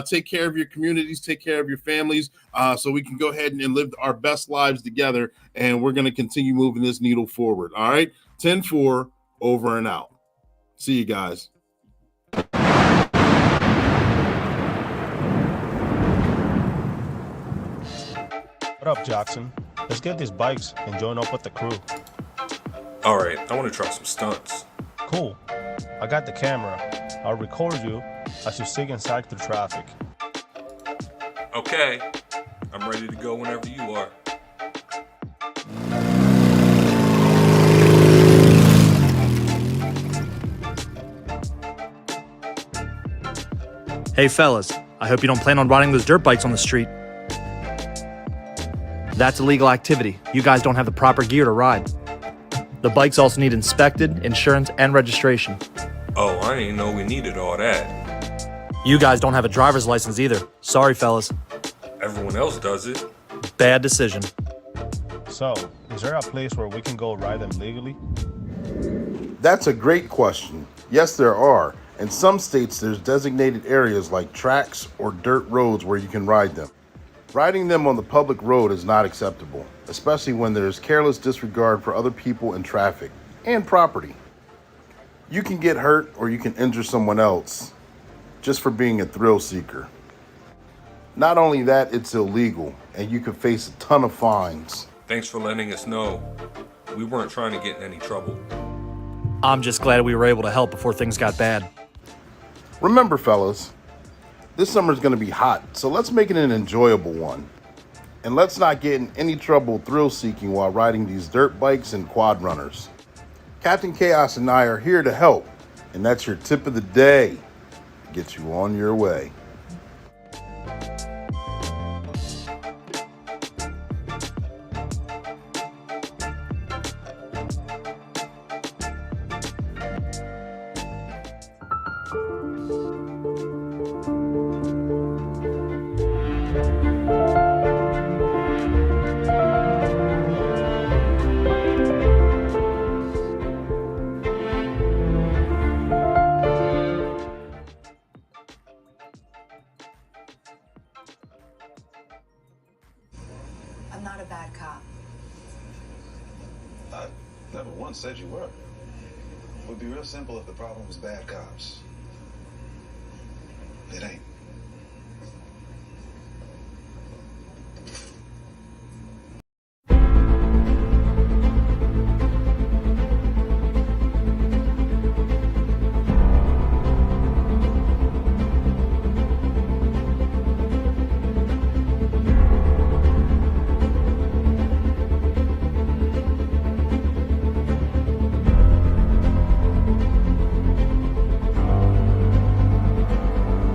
Speaker 9: take care of your communities, take care of your families, so we can go ahead and live our best lives together. And we're going to continue moving this needle forward. All right. 10-4. Over and out. See you guys.
Speaker 13: What up, Jackson? Let's get these bikes and join up with the crew.
Speaker 14: All right, I want to try some stunts.
Speaker 13: Cool. I got the camera. I'll record you as you sig and sag through traffic.
Speaker 14: Okay, I'm ready to go whenever you are.
Speaker 11: Hey fellas, I hope you don't plan on riding those dirt bikes on the street. That's illegal activity. You guys don't have the proper gear to ride. The bikes also need inspected, insurance, and registration.
Speaker 14: Oh, I didn't know we needed all that.
Speaker 11: You guys don't have a driver's license either. Sorry, fellas.
Speaker 14: Everyone else does it.
Speaker 11: Bad decision.
Speaker 13: So, is there a place where we can go ride them legally?
Speaker 9: That's a great question. Yes, there are. In some states, there's designated areas like tracks or dirt roads where you can ride them.
Speaker 1: Riding them on the public road is not acceptable, especially when there is careless disregard for other people and traffic and property. You can get hurt or you can injure someone else just for being a thrill seeker. Not only that, it's illegal and you could face a ton of fines.
Speaker 14: Thanks for letting us know. We weren't trying to get in any trouble.
Speaker 11: I'm just glad we were able to help before things got bad.
Speaker 1: Remember, fellas, this summer's gonna be hot, so let's make it an enjoyable one. And let's not get in any trouble thrill seeking while riding these dirt bikes and quad runners. Captain Chaos and I are here to help, and that's your tip of the day to get you on your way.
Speaker 15: I'm not a bad cop.
Speaker 16: I never once said you were. It would be real simple if the problem was bad cops. It ain't.